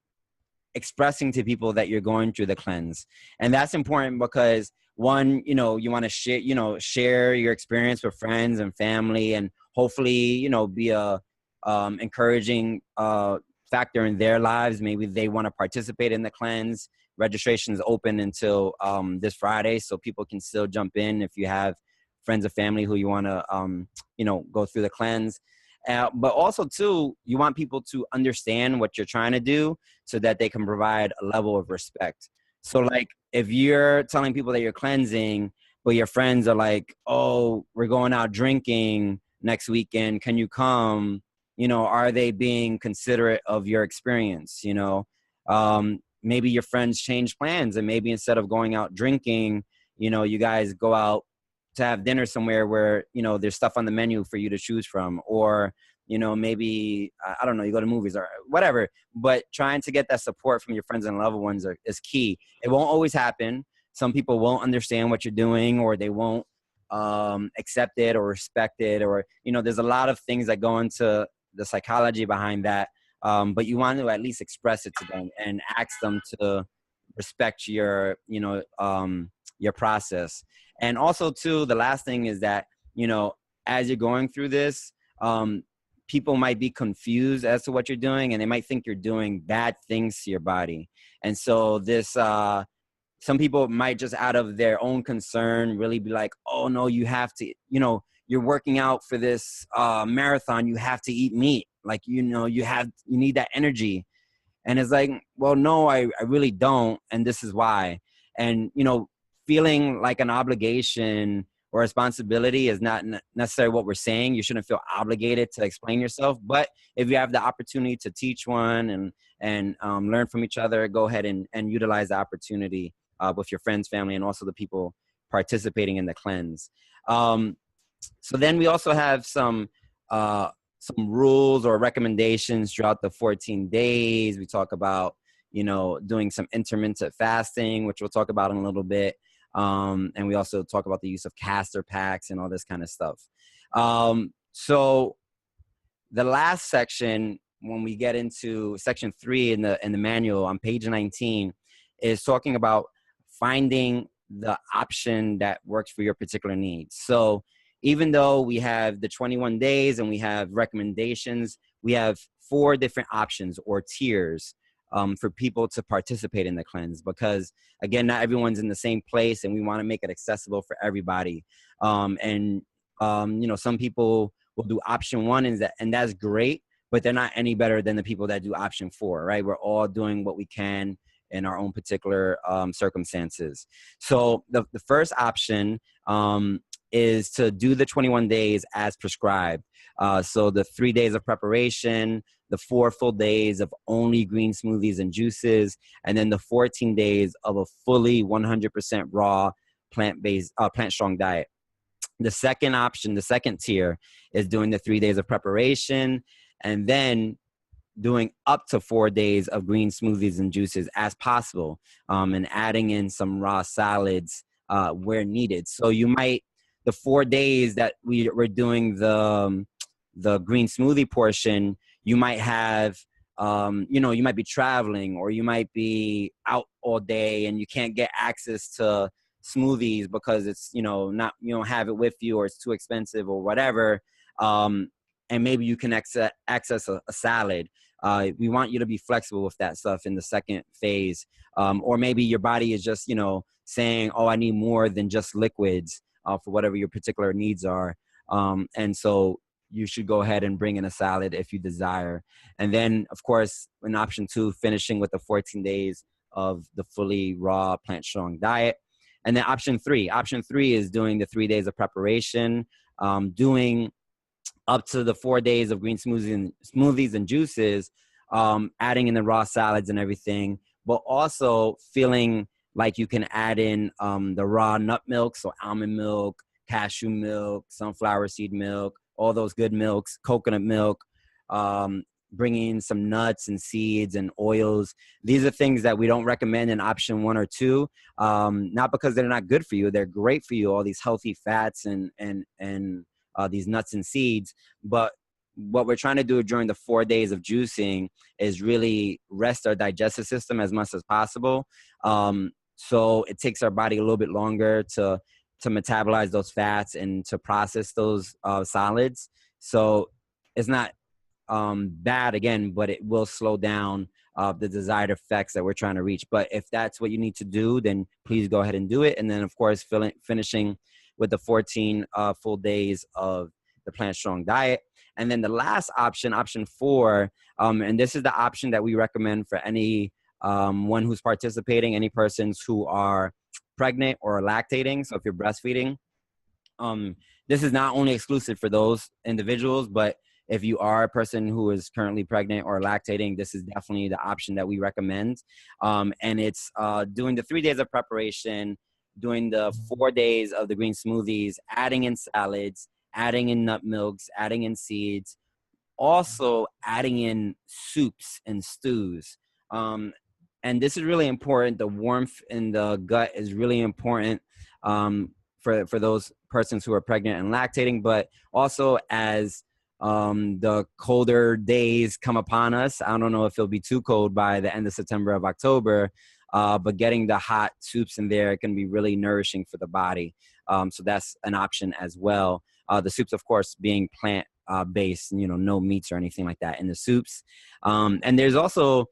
expressing to people that you're going through the cleanse. And that's important because one, you know, you want to share your experience with friends and family, and hopefully, you know, be a encouraging factor in their lives. Maybe they want to participate in the cleanse. Registration is open until this Friday, so people can still jump in if you have friends or family who you want to, you know, go through the cleanse. But also, too, you want people to understand what you're trying to do so that they can provide a level of respect. So, like, if you're telling people that you're cleansing, but your friends are like, oh, we're going out drinking next weekend, can you come? You know, are they being considerate of your experience? You know, maybe your friends change plans, and maybe instead of going out drinking, you know, you guys go out to have dinner somewhere where, you know, there's stuff on the menu for you to choose from. Or, you know, maybe, I don't know, you go to movies or whatever. But trying to get that support from your friends and loved ones is key. It won't always happen. Some people won't understand what you're doing, or they won't accept it or respect it, or, you know, there's a lot of things that go into the psychology behind that. But you want to at least express it to them and ask them to respect your, you know, your process. And also, too, the last thing is that, you know, as you're going through this, people might be confused as to what you're doing, and they might think you're doing bad things to your body. And so this, some people might just out of their own concern really be like, oh, no, you have to, you know, you're working out for this marathon, you have to eat meat. Like, you know, you need that energy. And it's like, well, no, I really don't. And this is why. And, you know, feeling like an obligation or responsibility is not necessarily what we're saying. You shouldn't feel obligated to explain yourself. But if you have the opportunity to teach one and learn from each other, go ahead and utilize the opportunity with your friends, family, and also the people participating in the cleanse. So then we also have some rules or recommendations throughout the 14 days. We talk about, you know, doing some intermittent fasting, which we'll talk about in a little bit. And we also talk about the use of castor packs and all this kind of stuff. So the last section, when we get into section 3 in the manual on page 19, is talking about finding the option that works for your particular needs. So even though we have the 21 days and we have recommendations, we have 4 different options or tiers for people to participate in the cleanse, because again, not everyone's in the same place, and we want to make it accessible for everybody. You know, some people will do option 1, and that's great, but they're not any better than the people that do option 4, right? We're all doing what we can in our own particular circumstances. So the first option is to do the 21 days as prescribed. So the 3 days of preparation, the 4 full days of only green smoothies and juices, and then the 14 days of a fully 100% raw plant-based, plant-strong diet. The second option, the second tier, is doing the 3 days of preparation, and then doing up to 4 days of green smoothies and juices as possible, and adding in some raw salads where needed. So you might, the 4 days that we're doing the green smoothie portion, you might have, you know, you might be traveling, or you might be out all day and you can't get access to smoothies because it's, you know, not, you don't have it with you, or it's too expensive or whatever. And maybe you can access a salad. We want you to be flexible with that stuff in the second phase. Or maybe your body is just, you know, saying, oh, I need more than just liquids for whatever your particular needs are. And so you should go ahead and bring in a salad if you desire. And then, of course, in option 2, finishing with the 14 days of the fully raw plant-strong diet. And then option 3 is doing the 3 days of preparation, doing up to the 4 days of green smoothies and juices, adding in the raw salads and everything, but also feeling like you can add in the raw nut milk, so almond milk, cashew milk, sunflower seed milk, all those good milks, coconut milk, bringing in some nuts and seeds and oils. These are things that we don't recommend in option 1 or 2, not because they're not good for you. They're great for you, all these healthy fats and these nuts and seeds, but what we're trying to do during the 4 days of juicing is really rest our digestive system as much as possible. So it takes our body a little bit longer to metabolize those fats and to process those solids. So it's not bad again, but it will slow down the desired effects that we're trying to reach. But if that's what you need to do, then please go ahead and do it. And then of course, finishing with the 14 full days of the Plant Strong diet. And then the last option, option 4, and this is the option that we recommend for any one who's participating, any persons who are pregnant or lactating. So if you're breastfeeding, this is not only exclusive for those individuals, but if you are a person who is currently pregnant or lactating, this is definitely the option that we recommend. And it's doing the 3 days of preparation, doing the 4 days of the green smoothies, adding in salads, adding in nut milks, adding in seeds, also adding in soups and stews. And this is really important. The warmth in the gut is really important for those persons who are pregnant and lactating, but also as the colder days come upon us. I don't know if it'll be too cold by the end of September or October, but getting the hot soups in there can be really nourishing for the body. So that's an option as well. The soups, of course, being plant based, no meats or anything like that in the soups. And there's also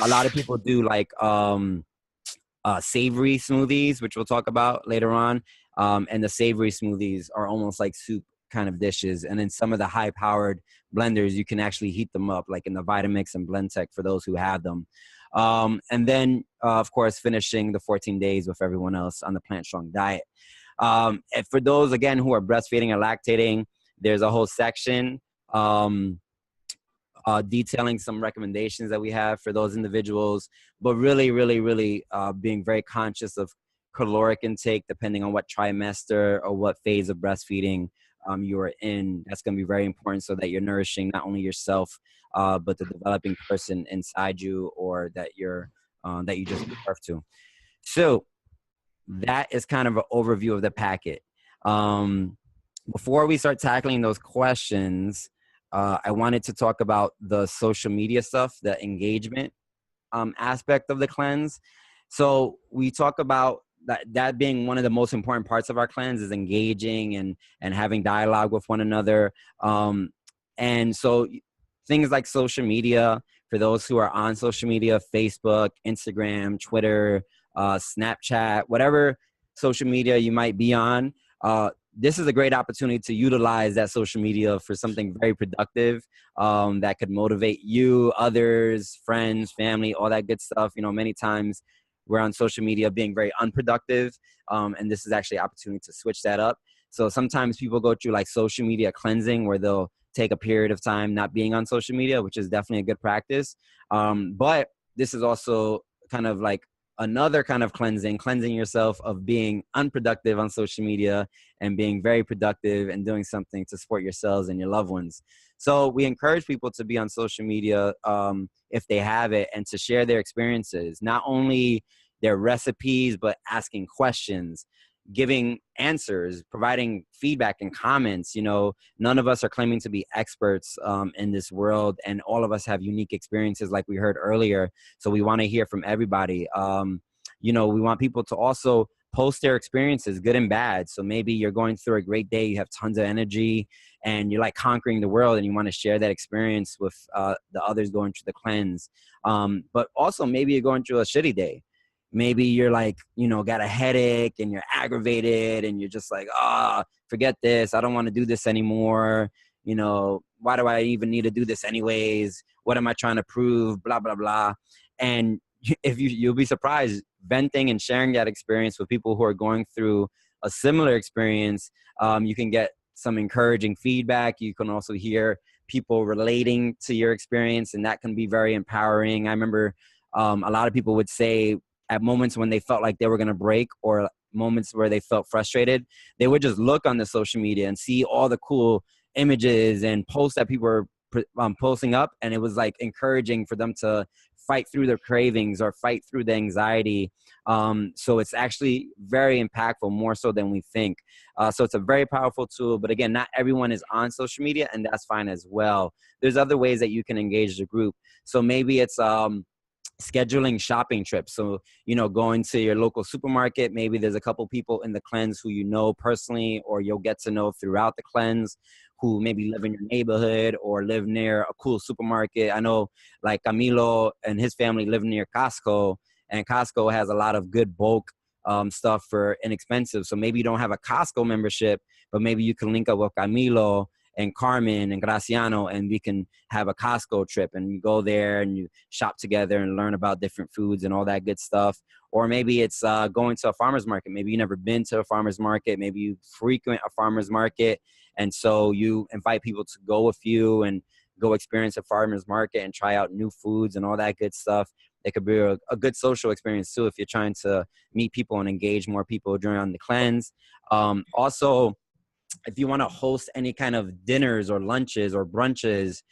a lot of people do like savory smoothies, which we'll talk about later on. And the savory smoothies are almost like soup kind of dishes. And then some of the high-powered blenders, you can actually heat them up, like in the Vitamix and Blendtec for those who have them. And then, of course, finishing the 14 days with everyone else on the Plant Strong diet. And for those, again, who are breastfeeding or lactating, there's a whole section detailing some recommendations that we have for those individuals, but really, really, really being very conscious of caloric intake depending on what trimester or what phase of breastfeeding you are in. That's going to be very important so that you're nourishing not only yourself, but the developing person inside you or that you just gave birth to. So that is kind of an overview of the packet. Before we start tackling those questions, I wanted to talk about the social media stuff, the engagement aspect of the cleanse. So we talk about that being one of the most important parts of our cleanse is engaging and having dialogue with one another. And so things like social media, for those who are on social media, Facebook, Instagram, Twitter, Snapchat, whatever social media you might be on, this is a great opportunity to utilize that social media for something very productive that could motivate you, others, friends, family, all that good stuff. Many times we're on social media being very unproductive, and this is actually an opportunity to switch that up. So sometimes people go through like social media cleansing where they'll take a period of time not being on social media, which is definitely a good practice. But this is also kind of like another kind of cleansing yourself of being unproductive on social media and being very productive and doing something to support yourselves and your loved ones. So we encourage people to be on social media if they have it and to share their experiences, not only their recipes, but asking questions, giving answers, providing feedback and comments. None of us are claiming to be experts in this world, and all of us have unique experiences like we heard earlier. So we want to hear from everybody. We want people to also post their experiences, good and bad. So maybe you're going through a great day, you have tons of energy and you're like conquering the world and you want to share that experience with the others going through the cleanse. But also maybe you're going through a shitty day. Maybe you're like, got a headache and you're aggravated and you're just like, forget this. I don't want to do this anymore. Why do I even need to do this anyways? What am I trying to prove? Blah, blah, blah. And if you'll be surprised, venting and sharing that experience with people who are going through a similar experience, you can get some encouraging feedback. You can also hear people relating to your experience, and that can be very empowering. I remember a lot of people would say at moments when they felt like they were going to break or moments where they felt frustrated, they would just look on the social media and see all the cool images and posts that people were posting up. And it was like encouraging for them to fight through their cravings or fight through the anxiety. So it's actually very impactful, more so than we think. So it's a very powerful tool. But again, not everyone is on social media, and that's fine as well. There's other ways that you can engage the group. So maybe it's scheduling shopping trips. So, you know, going to your local supermarket, maybe there's a couple people in the cleanse who you know personally, or you'll get to know throughout the cleanse, who maybe live in your neighborhood or live near a cool supermarket. I know like Camilo and his family live near Costco, and Costco has a lot of good bulk stuff for inexpensive. So maybe you don't have a Costco membership, but maybe you can link up with Camilo and Carmen and Graciano, and we can have a Costco trip, and you go there and you shop together and learn about different foods and all that good stuff. Or maybe it's going to a farmer's market. Maybe you've never been to a farmer's market. Maybe you frequent a farmer's market, and so you invite people to go with you and go experience a farmer's market and try out new foods and all that good stuff. It could be a good social experience too if you're trying to meet people and engage more people during the cleanse. Also, if you want to host any kind of dinners or lunches or brunches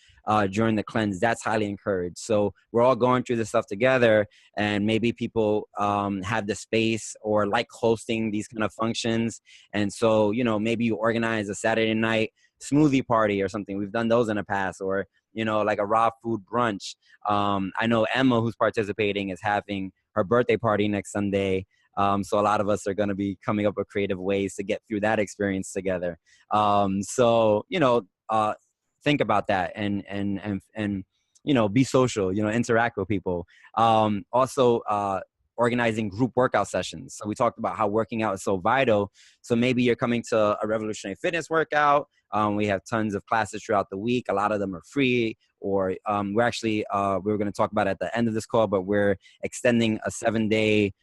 during the cleanse, that's highly encouraged. So we're all going through this stuff together, and maybe people have the space or like hosting these kind of functions. And so, you know, maybe you organize a Saturday night smoothie party or something. We've done those in the past, or, you know, like a raw food brunch. I know Emma, who's participating, is having her birthday party next Sunday. So a lot of us are going to be coming up with creative ways to get through that experience together. So, you know, think about that and, you know, be social, you know, interact with people. Also, organizing group workout sessions. So we talked about how working out is so vital. So maybe you're coming to a Revolutionary Fitness workout. We have tons of classes throughout the week. A lot of them are free, or we're actually, we're going to talk about it at the end of this call, but we're extending a 7-day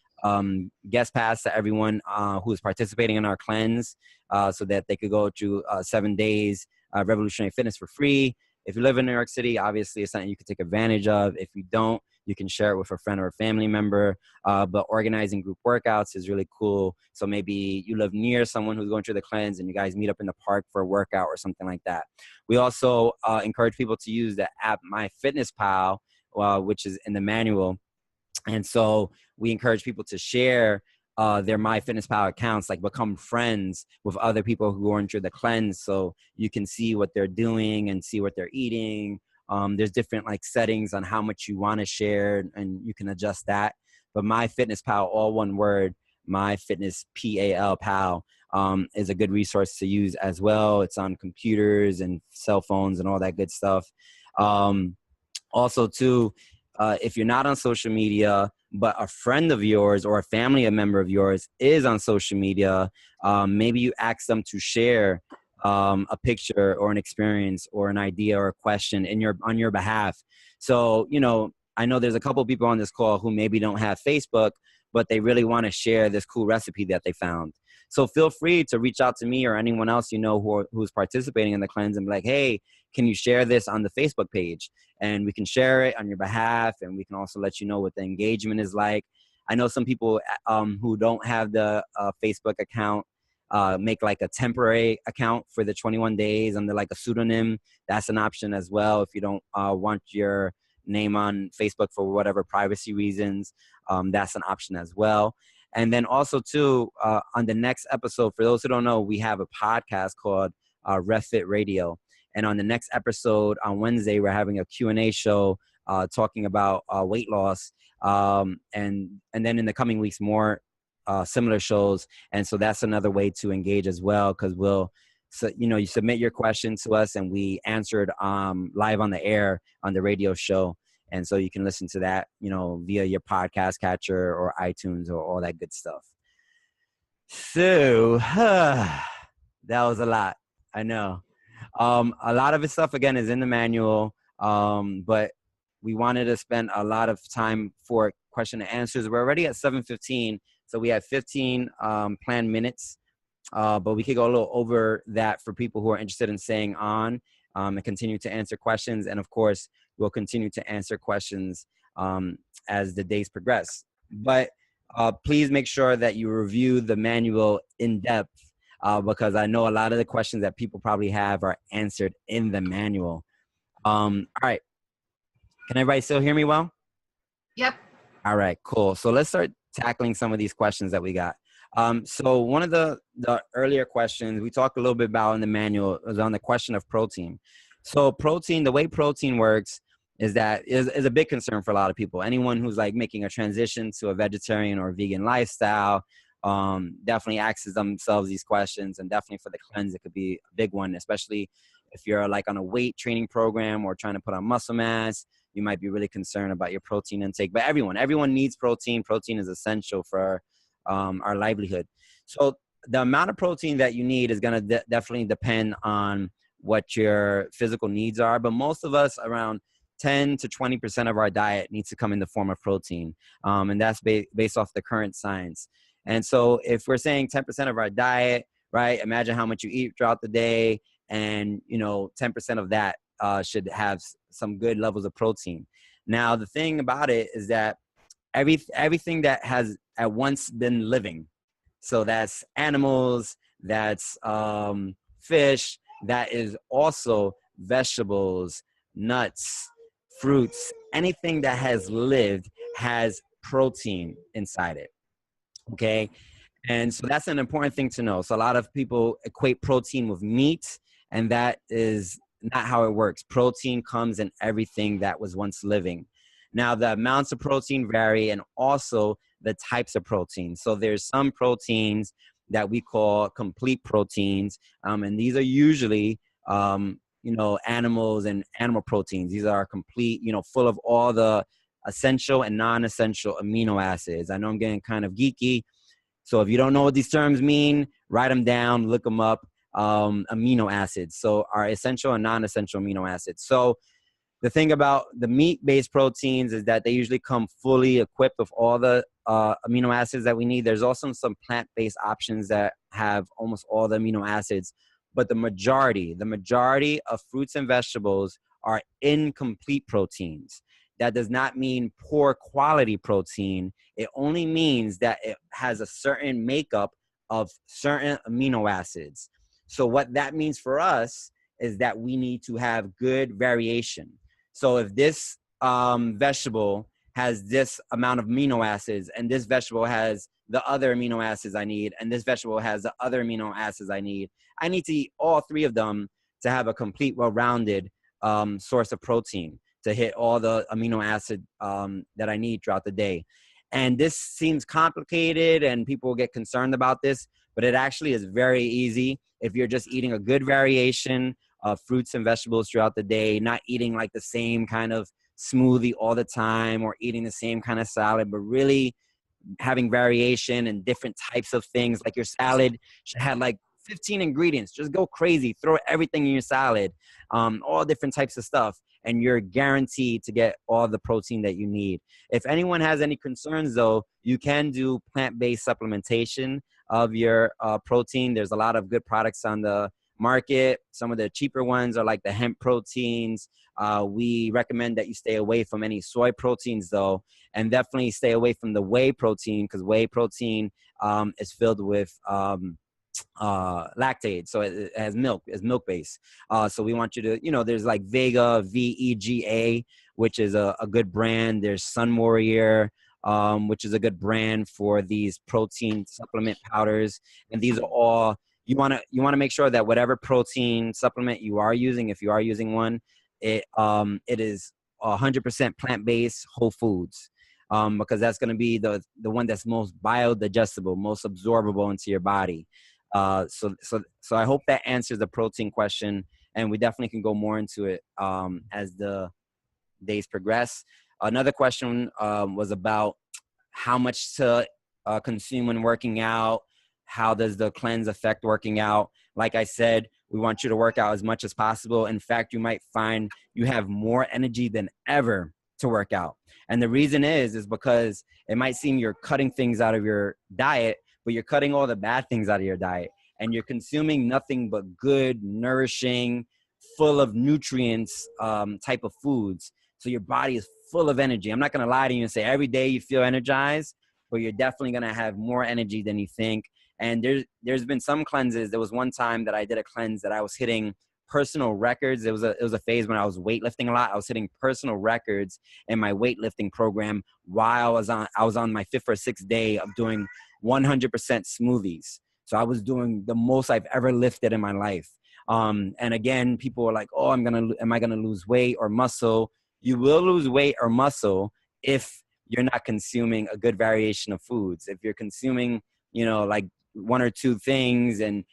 guest pass to everyone who is participating in our cleanse, so that they could go through 7 days Revolutionary Fitness for free. If you live in New York City, obviously it's something you can take advantage of. If you don't, you can share it with a friend or a family member. But organizing group workouts is really cool. So maybe you live near someone who's going through the cleanse and you guys meet up in the park for a workout or something like that. We also encourage people to use the app MyFitnessPal, which is in the manual. And so we encourage people to share their MyFitnessPal accounts, like become friends with other people who are into the cleanse, so you can see what they're doing and see what they're eating. There's different like settings on how much you want to share, and you can adjust that. But MyFitnessPal, all one word, MyFitnessPal, is a good resource to use as well. It's on computers and cell phones and all that good stuff. Also, too, if you're not on social media, but a friend of yours or a family member of yours is on social media, maybe you ask them to share a picture or an experience or an idea or a question on your behalf. So, you know, I know there's a couple people on this call who maybe don't have Facebook, but they really want to share this cool recipe that they found. So feel free to reach out to me or anyone else you know who's participating in the cleanse and be like, hey, can you share this on the Facebook page? And we can share it on your behalf, and we can also let you know what the engagement is like. I know some people who don't have the Facebook account make like a temporary account for the 21 days under like a pseudonym. That's an option as well if you don't want your name on Facebook for whatever privacy reasons. That's an option as well. And then also too, on the next episode, for those who don't know, we have a podcast called RevFit Radio. And on the next episode on Wednesday, we're having a Q&A show talking about weight loss. And then in the coming weeks, more similar shows. And so that's another way to engage as well, because you submit your questions to us and we answered live on the air on the radio show. And so you can listen to that, via your podcast catcher or iTunes or all that good stuff. So that was a lot. I know. A lot of this stuff, again, is in the manual, but we wanted to spend a lot of time for question and answers. We're already at 7:15, so we have 15 planned minutes, but we could go a little over that for people who are interested in staying on and continue to answer questions. And of course, we'll continue to answer questions as the days progress. But please make sure that you review the manual in depth, because I know a lot of the questions that people probably have are answered in the manual. All right. Can everybody still hear me well? Yep. All right, cool. So let's start tackling some of these questions that we got. So one of the earlier questions we talked a little bit about in the manual was on the question of protein. So protein, the way protein works is that is a big concern for a lot of people. Anyone who's like making a transition to a vegetarian or vegan lifestyle definitely asks themselves these questions, and definitely for the cleanse, it could be a big one, especially if you're like on a weight training program or trying to put on muscle mass. You might be really concerned about your protein intake, but everyone needs protein. Protein is essential for our livelihood. So the amount of protein that you need is going to definitely depend on what your physical needs are. But most of us, around 10 to 20% of our diet needs to come in the form of protein. And that's based off the current science. And so if we're saying 10% of our diet, right, imagine how much you eat throughout the day. And, 10% of that should have some good levels of protein. Now, the thing about it is that everything that has at once been living, so that's animals, that's fish, that is also vegetables, nuts, fruits, anything that has lived has protein inside it. Okay. And so that's an important thing to know. So a lot of people equate protein with meat, and that is not how it works. Protein comes in everything that was once living. Now, the amounts of protein vary, and also the types of protein. So there's some proteins that we call complete proteins, and these are usually, animals and animal proteins. These are complete, full of all the essential and non-essential amino acids. I know I'm getting kind of geeky, so if you don't know what these terms mean, write them down, look them up. Amino acids, so our essential and non-essential amino acids. So the thing about the meat-based proteins is that they usually come fully equipped with all the amino acids that we need. There's also some plant-based options that have almost all the amino acids, but the majority of fruits and vegetables are incomplete proteins. That does not mean poor quality protein. It only means that it has a certain makeup of certain amino acids. So what that means for us is that we need to have good variation. So if this vegetable has this amount of amino acids, and this vegetable has the other amino acids I need, and this vegetable has the other amino acids I need to eat all three of them to have a complete, well-rounded source of protein to hit all the amino acid that I need throughout the day. And this seems complicated, and people get concerned about this, but it actually is very easy if you're just eating a good variation of fruits and vegetables throughout the day, not eating like the same kind of smoothie all the time or eating the same kind of salad, but really having variation and different types of things. Like your salad should have like 15 ingredients. Just go crazy. Throw everything in your salad, all different types of stuff, and you're guaranteed to get all the protein that you need. If anyone has any concerns, though, you can do plant-based supplementation of your protein. There's a lot of good products on the market. Some of the cheaper ones are like the hemp proteins. We recommend that you stay away from any soy proteins, though, and definitely stay away from the whey protein, because whey protein is filled with lactate, so it has milk, is milk based. So we want you to, there's like Vega, VEGA, which is a good brand. There's Sun Warrior, which is a good brand for these protein supplement powders. And these are all, you want to make sure that whatever protein supplement you are using, if you are using one, it is 100% plant-based, whole foods. Because that's going to be the one that's most biodigestible, most absorbable into your body. So I hope that answers the protein question, and we definitely can go more into it as the days progress. Another question was about how much to consume when working out. How does the cleanse affect working out? Like I said, we want you to work out as much as possible. In fact, you might find you have more energy than ever to work out. And the reason is because it might seem you're cutting things out of your diet, but you're cutting all the bad things out of your diet, and you're consuming nothing but good, nourishing, full of nutrients type of foods. So your body is full of energy. I'm not going to lie to you and say every day you feel energized, but you're definitely going to have more energy than you think. And there's been some cleanses. There was one time that I did a cleanse that I was hitting personal records. It was a phase when I was weightlifting a lot. I was hitting personal records in my weightlifting program while I was on my 5th or 6th day of doing 100% smoothies. So I was doing the most I've ever lifted in my life. And again, people were like, oh, am I gonna lose weight or muscle? You will lose weight or muscle if you're not consuming a good variation of foods. If you're consuming, like 1 or 2 things and,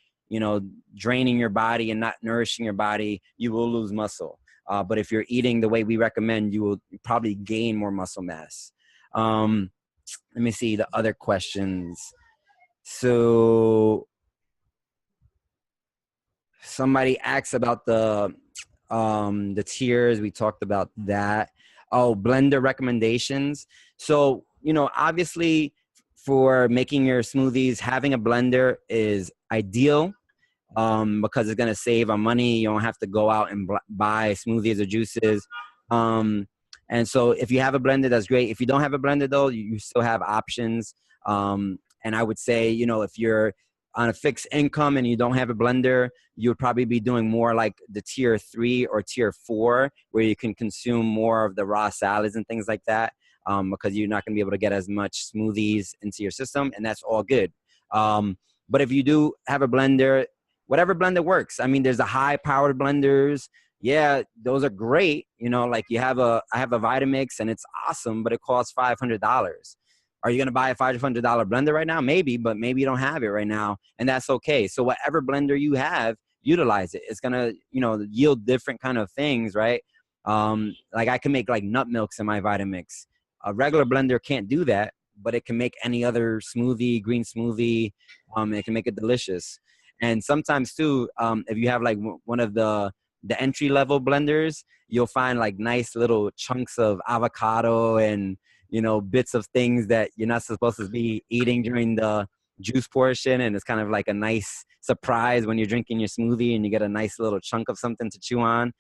draining your body and not nourishing your body, you will lose muscle. But if you're eating the way we recommend, you will probably gain more muscle mass. Let me see the other questions. So somebody asked about the tiers. We talked about that. Oh, blender recommendations. So, obviously for making your smoothies, having a blender is ideal because it's going to save on money. You don't have to go out and buy smoothies or juices. And so if you have a blender, that's great. If you don't have a blender though, you still have options. And I would say, if you're on a fixed income and you don't have a blender, you would probably be doing more like the tier 3 or tier 4, where you can consume more of the raw salads and things like that, because you're not going to be able to get as much smoothies into your system, and that's all good. But if you do have a blender, whatever blender works. I mean, there's the high-powered blenders. Yeah, those are great. Like I have a Vitamix and it's awesome, but it costs $500. Are you going to buy a $500 blender right now? Maybe, but maybe you don't have it right now, and that's okay. So whatever blender you have, utilize it. It's going to, yield different kind of things, right? Like I can make like nut milks in my Vitamix. A regular blender can't do that, but it can make any other smoothie, green smoothie. It can make it delicious. And sometimes too, if you have like one of the entry-level blenders, you'll find like nice little chunks of avocado and bits of things that you're not supposed to be eating during the juice portion. And it's kind of like a nice surprise when you're drinking your smoothie and you get a nice little chunk of something to chew on.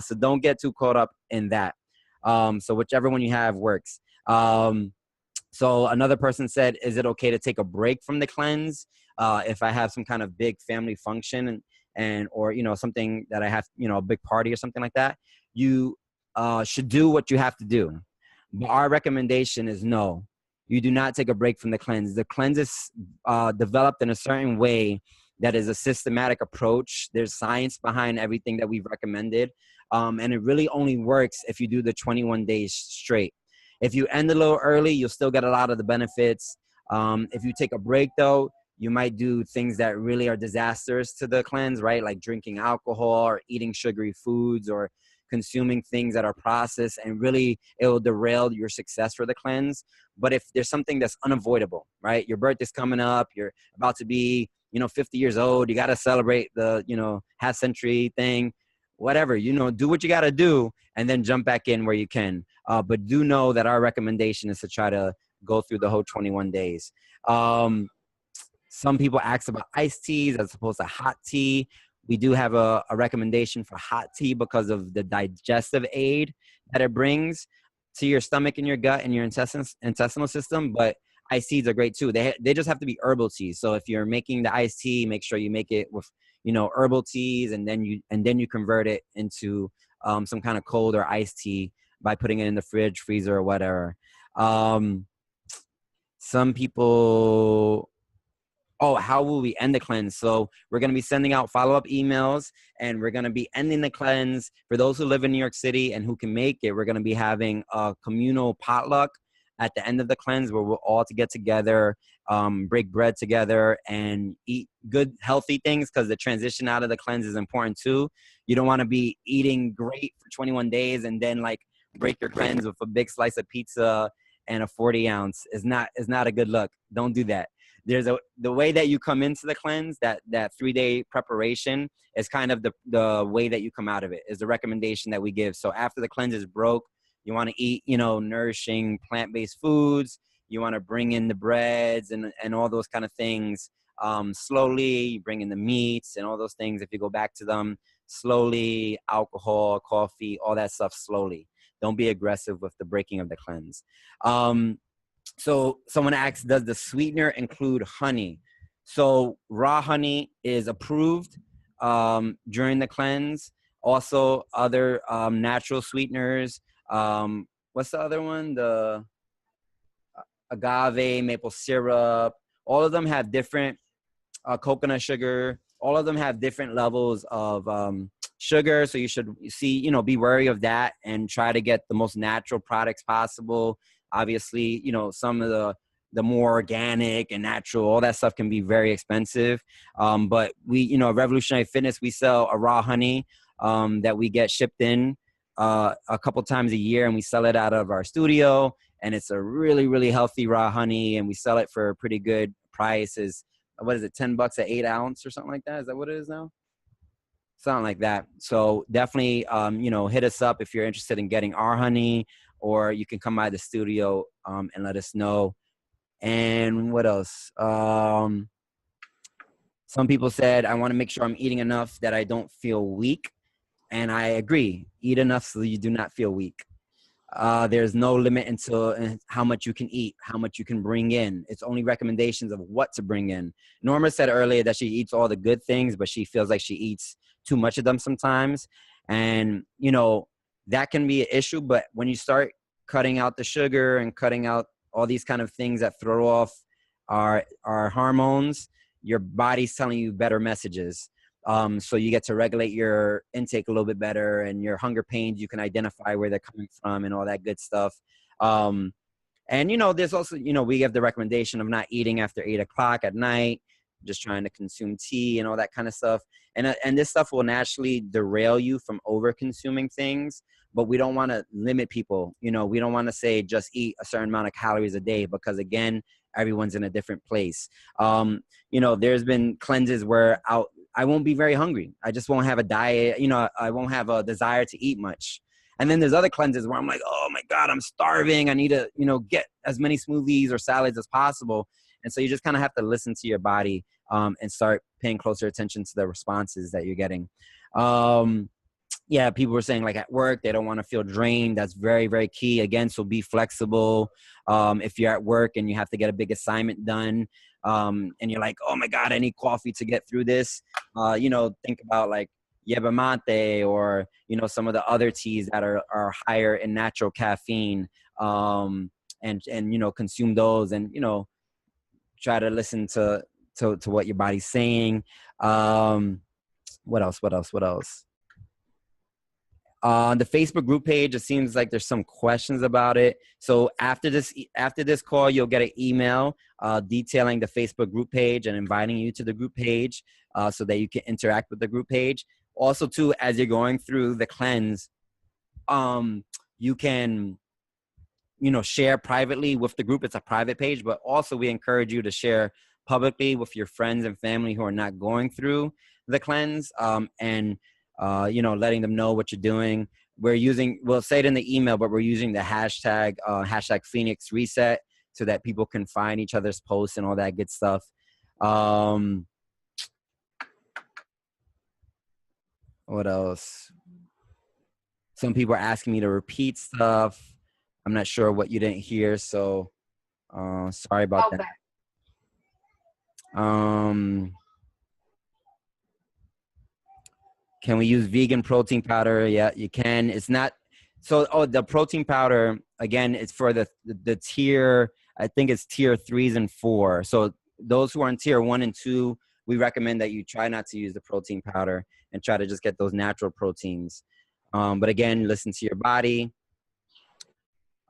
So don't get too caught up in that. So whichever one you have works. So another person said, is it okay to take a break from the cleanse if I have some kind of big family function or something that I have, a big party or something like that? You should do what you have to do. But our recommendation is no, you do not take a break from the cleanse. The cleanse is developed in a certain way that is a systematic approach. There's science behind everything that we've recommended. And it really only works if you do the 21 days straight. If you end a little early, you'll still get a lot of the benefits. If you take a break though, you might do things that really are disastrous to the cleanse, right? Like drinking alcohol or eating sugary foods or consuming things that are processed, and really it will derail your success for the cleanse. But if there's something that's unavoidable, right? Your birthday's coming up, you're about to be, 50 years old, you got to celebrate the, half century thing, whatever, do what you got to do and then jump back in where you can. But do know that our recommendation is to try to go through the whole 21 days. Some people ask about iced teas as opposed to hot tea. We do have a recommendation for hot tea because of the digestive aid that it brings to your stomach and your gut and your intestinal system. But iced teas are great too. They just have to be herbal teas. So if you're making the iced tea, make sure you make it with herbal teas, and then you convert it into some kind of cold or iced tea by putting it in the fridge, freezer, or whatever. Some people. Oh, how will we end the cleanse? So we're going to be sending out follow-up emails, and we're going to be ending the cleanse. For those who live in New York City and who can make it, we're going to be having a communal potluck at the end of the cleanse where we'll all get together, break bread together, and eat good, healthy things, because the transition out of the cleanse is important too. You don't want to be eating great for 21 days and then like break your cleanse with a big slice of pizza and a 40-ounce. Is not a good look. Don't do that. The way that you come into the cleanse, that 3-day preparation is kind of the way that you come out of it, is the recommendation that we give. So after the cleanse is broke, you want to eat, nourishing plant-based foods. You want to bring in the breads and all those kind of things slowly. You bring in the meats and all those things. If you go back to them slowly, alcohol, coffee, all that stuff slowly. Don't be aggressive with the breaking of the cleanse. So someone asks, does the sweetener include honey? So raw honey is approved during the cleanse. Also, other natural sweeteners. What's the other one? The agave, maple syrup. All of them have different coconut sugar. All of them have different levels of sugar. So you should be wary of that and try to get the most natural products possible. Obviously, some of the more organic and natural, all that stuff can be very expensive. But we, Revolutionary Fitness, we sell a raw honey that we get shipped in a couple times a year, and we sell it out of our studio. And it's a really, really healthy raw honey, and we sell it for a pretty good price. What is it, $10 an 8 ounce or something like that? Is that what it is now? Something like that. So definitely, hit us up if you're interested in getting our honey, or you can come by the studio and let us know. And what else? Some people said, I want to make sure I'm eating enough that I don't feel weak. And I agree. Eat enough so you do not feel weak. There's no limit until how much you can eat, how much you can bring in. It's only recommendations of what to bring in. Norma said earlier that she eats all the good things, but she feels like she eats too much of them sometimes. And, that can be an issue. But when you start cutting out the sugar and cutting out all these kind of things that throw off our hormones, your body's telling you better messages. So you get to regulate your intake a little bit better, and your hunger pains, you can identify where they're coming from and all that good stuff. And, there's also, we have the recommendation of not eating after 8 o'clock at night, just trying to consume tea and all that kind of stuff. And this stuff will naturally derail you from over consuming things, but we don't want to limit people. We don't want to say just eat a certain amount of calories a day, because again, everyone's in a different place. There's been cleanses where I won't be very hungry. I just won't have a diet. I won't have a desire to eat much. And then there's other cleanses where I'm like, oh my God, I'm starving. I need to, get as many smoothies or salads as possible. And so you just kind of have to listen to your body and start paying closer attention to the responses that you're getting. People were saying, like, at work, they don't want to feel drained. That's very, very key. Again, so be flexible. If you're at work and you have to get a big assignment done, and you're like, oh my God, I need coffee to get through this. Think about like yerba mate, or, some of the other teas that are higher in natural caffeine, and consume those, and, try to listen to what your body's saying. What else? On the Facebook group page, it seems like there's some questions about it. So after this call, you'll get an email detailing the Facebook group page and inviting you to the group page so that you can interact with the group page. Also, too, as you're going through the cleanse, you can, share privately with the group. It's a private page, but also we encourage you to share publicly with your friends and family who are not going through the cleanse, and letting them know what you're doing. We'll say it in the email, but we're using the hashtag Phoenix Reset so that people can find each other's posts and all that good stuff. What else? Some people are asking me to repeat stuff. I'm not sure what you didn't hear, so sorry about that. Can we use vegan protein powder? Yeah, you can. It's not so. The protein powder, again, it's for the tier. I think it's tier 3s and 4. So those who are in tier 1 and 2, we recommend that you try not to use the protein powder and try to just get those natural proteins. But again, listen to your body.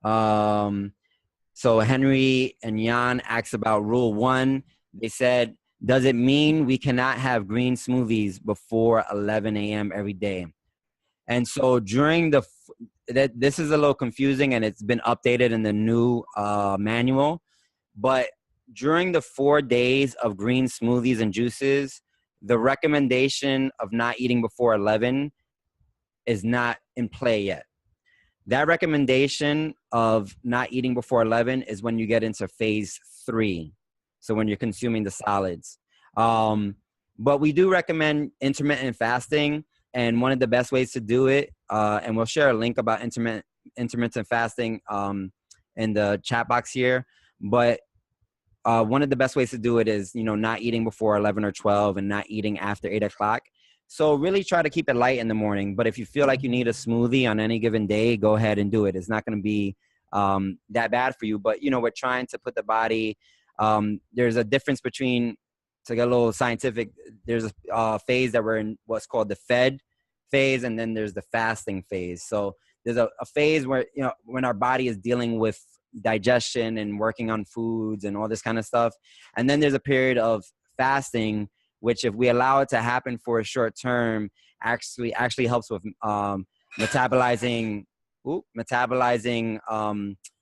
So Henry and Jan asked about rule 1. They said, does it mean we cannot have green smoothies before 11 a.m. every day? And so during this is a little confusing, and it's been updated in the new manual, but during the 4 days of green smoothies and juices, the recommendation of not eating before 11 is not in play yet. That recommendation of not eating before 11 is when you get into phase 3. So when you're consuming the solids. But we do recommend intermittent fasting. And one of the best ways to do it, and we'll share a link about intermittent fasting in the chat box here. But one of the best ways to do it is, not eating before 11 or 12 and not eating after 8 o'clock. So really try to keep it light in the morning. But if you feel like you need a smoothie on any given day, go ahead and do it. It's not going to be that bad for you. But, you know, we're trying to put the body, there's a difference between, to get a little scientific, there's a phase that we're in, what's called the fed phase, and then there's the fasting phase. So there's a phase where, you know, when our body is dealing with digestion and working on foods and all this kind of stuff. And then there's a period of fasting, which if we allow it to happen for a short term, actually helps with metabolizing,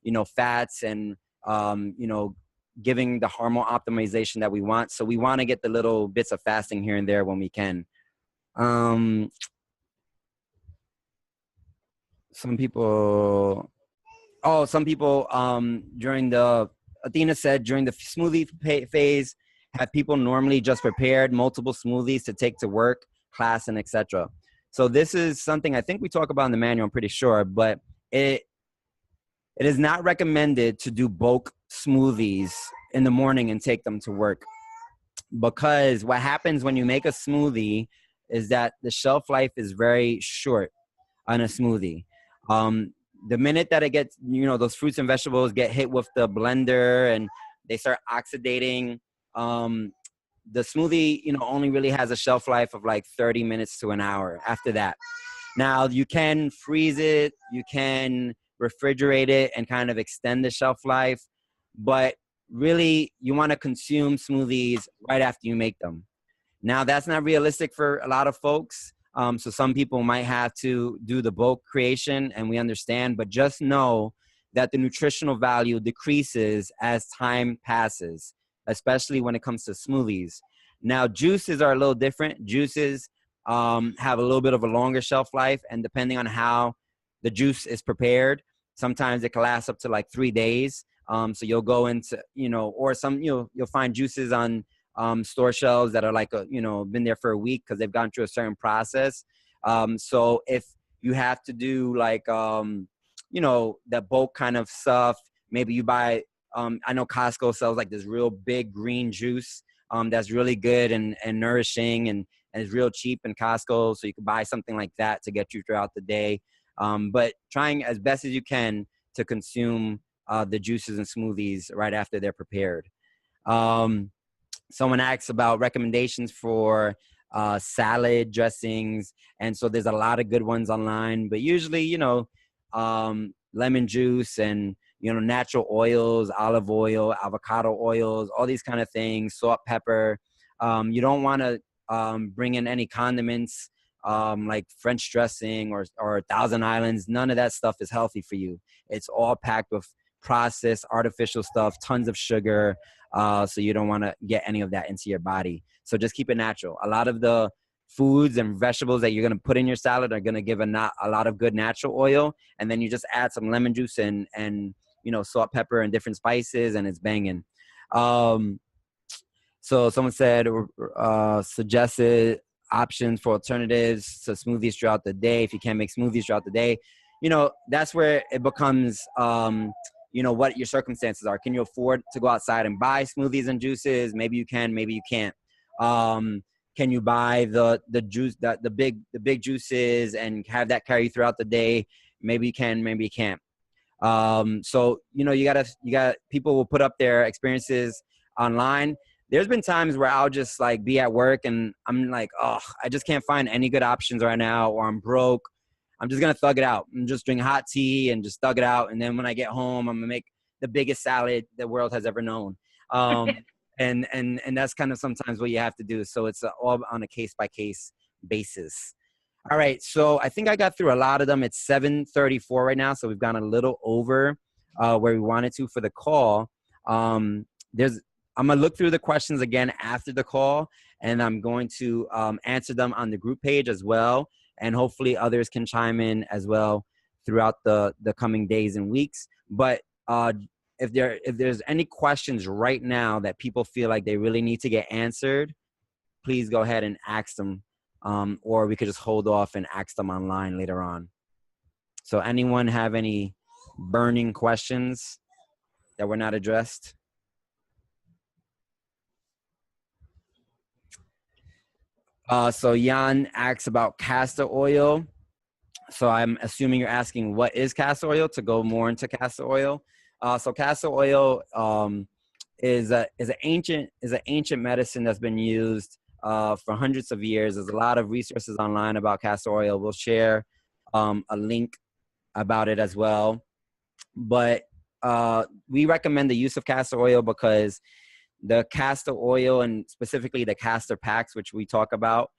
you know, fats and, you know, giving the hormone optimization that we want. So we want to get the little bits of fasting here and there when we can. Some people during the, Athena said, during the smoothie phase, have people normally just prepared multiple smoothies to take to work, class, and etc. So this is something I think we talk about in the manual, I'm pretty sure, but it is not recommended to do bulk smoothies in the morning and take them to work, because what happens when you make a smoothie is that the shelf life is very short on a smoothie. The minute that it gets, you know, those fruits and vegetables get hit with the blender and they start oxidating, the smoothie, you know, only really has a shelf life of like 30 minutes to an hour after that. Now, you can freeze it, you can refrigerate it and kind of extend the shelf life, but really you want to consume smoothies right after you make them. Now, that's not realistic for a lot of folks. So some people might have to do the bulk creation, and we understand, but just know that the nutritional value decreases as time passes, especially when it comes to smoothies. Now, juices are a little different. Juices have a little bit of a longer shelf life, and depending on how the juice is prepared, sometimes it can last up to like 3 days. So you'll go into, you know, or some, you know, you'll find juices on store shelves that are like, you know, been there for a week because they've gone through a certain process. So if you have to do like, you know, that bulk kind of stuff, maybe you buy, I know Costco sells like this real big green juice that's really good and nourishing and is real cheap in Costco. So you can buy something like that to get you throughout the day. But trying as best as you can to consume the juices and smoothies right after they're prepared. Someone asks about recommendations for salad dressings. And so there's a lot of good ones online, but usually, you know, lemon juice and, you know, natural oils, olive oil, avocado oils, all these kind of things, salt, pepper. You don't want to bring in any condiments like French dressing or Thousand Islands. None of that stuff is healthy for you. It's all packed with processed artificial stuff, tons of sugar. So you don't want to get any of that into your body. So just keep it natural. A lot of the foods and vegetables that you're going to put in your salad are going to give a lot of good natural oil. And then you just add some lemon juice and you know, salt, pepper, and different spices, and it's banging. So someone said, suggested options for alternatives to smoothies throughout the day. If you can't make smoothies throughout the day, you know, that's where it becomes, you know, what your circumstances are. Can you afford to go outside and buy smoothies and juices? Maybe you can, maybe you can't. Can you buy the juice, the big juices and have that carry throughout the day? Maybe you can, maybe you can't. So, you know, you got people will put up their experiences online. There's been times where I'll just like be at work and I'm like, oh, I just can't find any good options right now, or I'm broke. I'm just going to thug it out and just drink hot tea and just thug it out. And then when I get home, I'm going to make the biggest salad the world has ever known. And that's kind of sometimes what you have to do. So it's all on a case-by-case basis. All right. So I think I got through a lot of them. It's 7:34 right now. So we've gone a little over where we wanted to for the call. I'm going to look through the questions again after the call, and I'm going to answer them on the group page as well. And hopefully others can chime in as well throughout the coming days and weeks. But if there's any questions right now that people feel like they really need to get answered, please go ahead and ask them. Or we could just hold off and ask them online later on. So anyone have any burning questions that were not addressed? So Jan asks about castor oil. So I'm assuming you're asking what is castor oil, to go more into castor oil. So castor oil is an ancient medicine that's been used for hundreds of years. There's a lot of resources online about castor oil. We'll share a link about it as well. But we recommend the use of castor oil because the castor oil, and specifically the castor packs, which we talk about,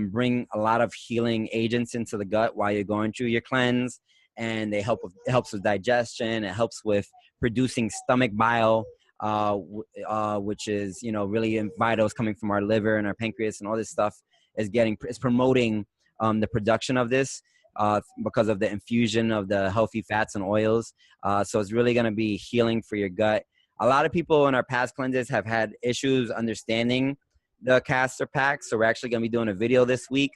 bring a lot of healing agents into the gut while you're going through your cleanse, and it helps with digestion. It helps with producing stomach bile, which is really vital, coming from our liver and our pancreas, and all this stuff is promoting the production of this because of the infusion of the healthy fats and oils. So it's really going to be healing for your gut. A lot of people in our past cleanses have had issues understanding the castor pack. So we're actually going to be doing a video this week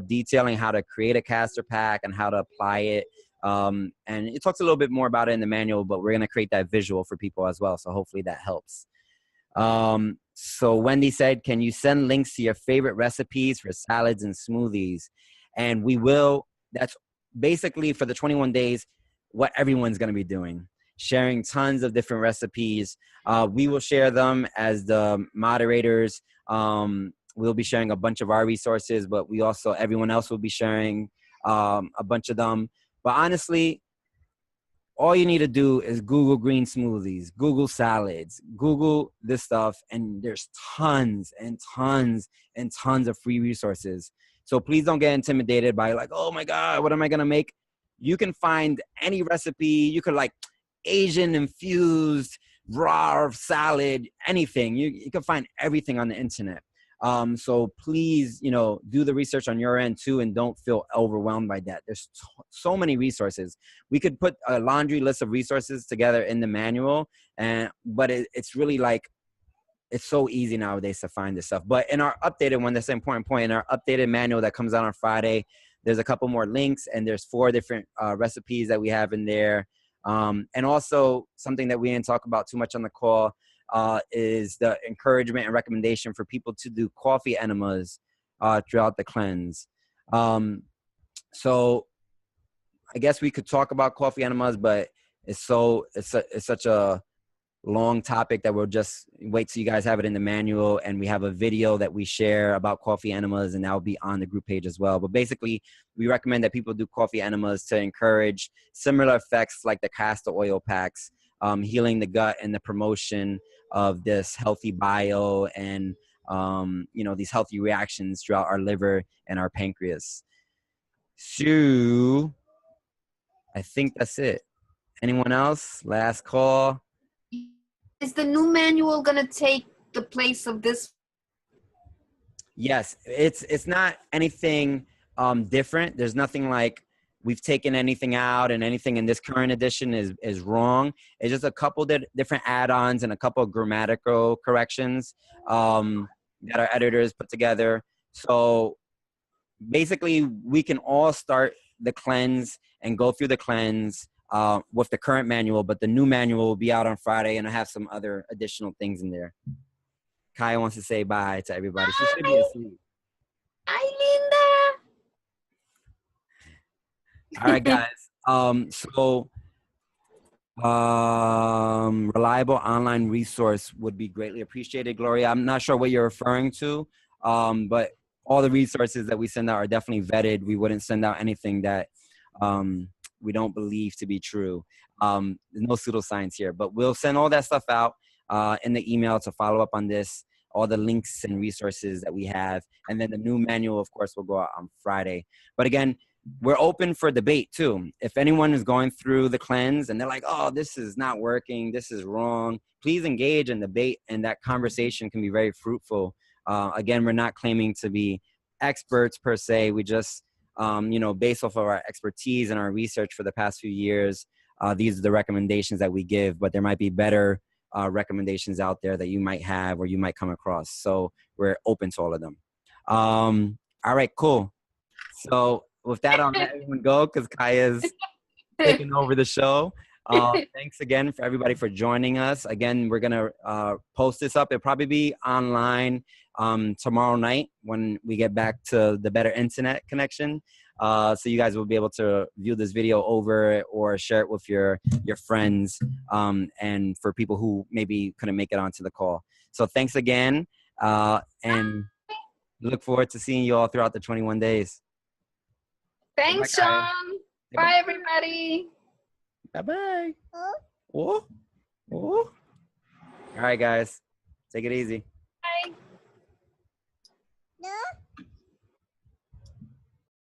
detailing how to create a castor pack and how to apply it. And it talks a little bit more about it in the manual, but we're going to create that visual for people as well. So hopefully that helps. So Wendy said, can you send links to your favorite recipes for salads and smoothies? And we will. That's basically for the 21 days what everyone's going to be doing, sharing tons of different recipes. We will share them as the moderators. We'll be sharing a bunch of our resources, but everyone else will be sharing a bunch of them. But honestly, all you need to do is Google green smoothies, Google salads, Google this stuff, and there's tons and tons and tons of free resources. So please don't get intimidated by like, oh my God, what am I gonna make? You can find any recipe. You could like Asian infused raw salad, anything. You can find everything on the internet. So please, do the research on your end too, and don't feel overwhelmed by that. There's so many resources. We could put a laundry list of resources together in the manual, but it's really like, it's so easy nowadays to find this stuff. But in our updated one, that's an important point, in our updated manual that comes out on Friday, there's a couple more links, and there's 4 different recipes that we have in there. And also something that we didn't talk about too much on the call is the encouragement and recommendation for people to do coffee enemas throughout the cleanse. So I guess we could talk about coffee enemas, but it's such a long topic that we'll just wait till you guys have it in the manual, and we have a video that we share about coffee enemas, and that will be on the group page as well. But basically, we recommend that people do coffee enemas to encourage similar effects like the castor oil packs, healing the gut and the promotion of this healthy bile and these healthy reactions throughout our liver and our pancreas. So I think that's it. Anyone else? Last call. Is the new manual gonna take the place of this? Yes, it's not anything different. There's nothing like we've taken anything out and anything in this current edition is wrong. It's just a couple different add-ons and a couple of grammatical corrections that our editors put together. So basically, we can all start the cleanse and go through the cleanse with the current manual, but the new manual will be out on Friday, and I have some other additional things in there. Kaya wants to say bye to everybody. She should be asleep. Hi, Linda. All right, guys. Reliable online resource would be greatly appreciated, Gloria. I'm not sure what you're referring to, but all the resources that we send out are definitely vetted. We wouldn't send out anything that we don't believe to be true. There's no pseudoscience here, but we'll send all that stuff out in the email to follow up on this, all the links and resources that we have. And then the new manual, of course, will go out on Friday. But again, we're open for debate too. If anyone is going through the cleanse and they're like, oh, this is not working, this is wrong, please engage in debate, and that conversation can be very fruitful. Again, we're not claiming to be experts per se. We just based off of our expertise and our research for the past few years, these are the recommendations that we give, but there might be better recommendations out there that you might have or you might come across. So we're open to all of them. All right, cool. So with that, I'll let everyone go because Kaya's taking over the show. Thanks again for everybody for joining us. Again, we're going to post this up. It'll probably be online tomorrow night when we get back to the better internet connection. So you guys will be able to view this video over or share it with your friends and for people who maybe couldn't make it onto the call. So thanks again, and look forward to seeing you all throughout the 21 days. Thanks, Sean. Bye, everybody. Bye-bye. Oh. All right, guys. Take it easy.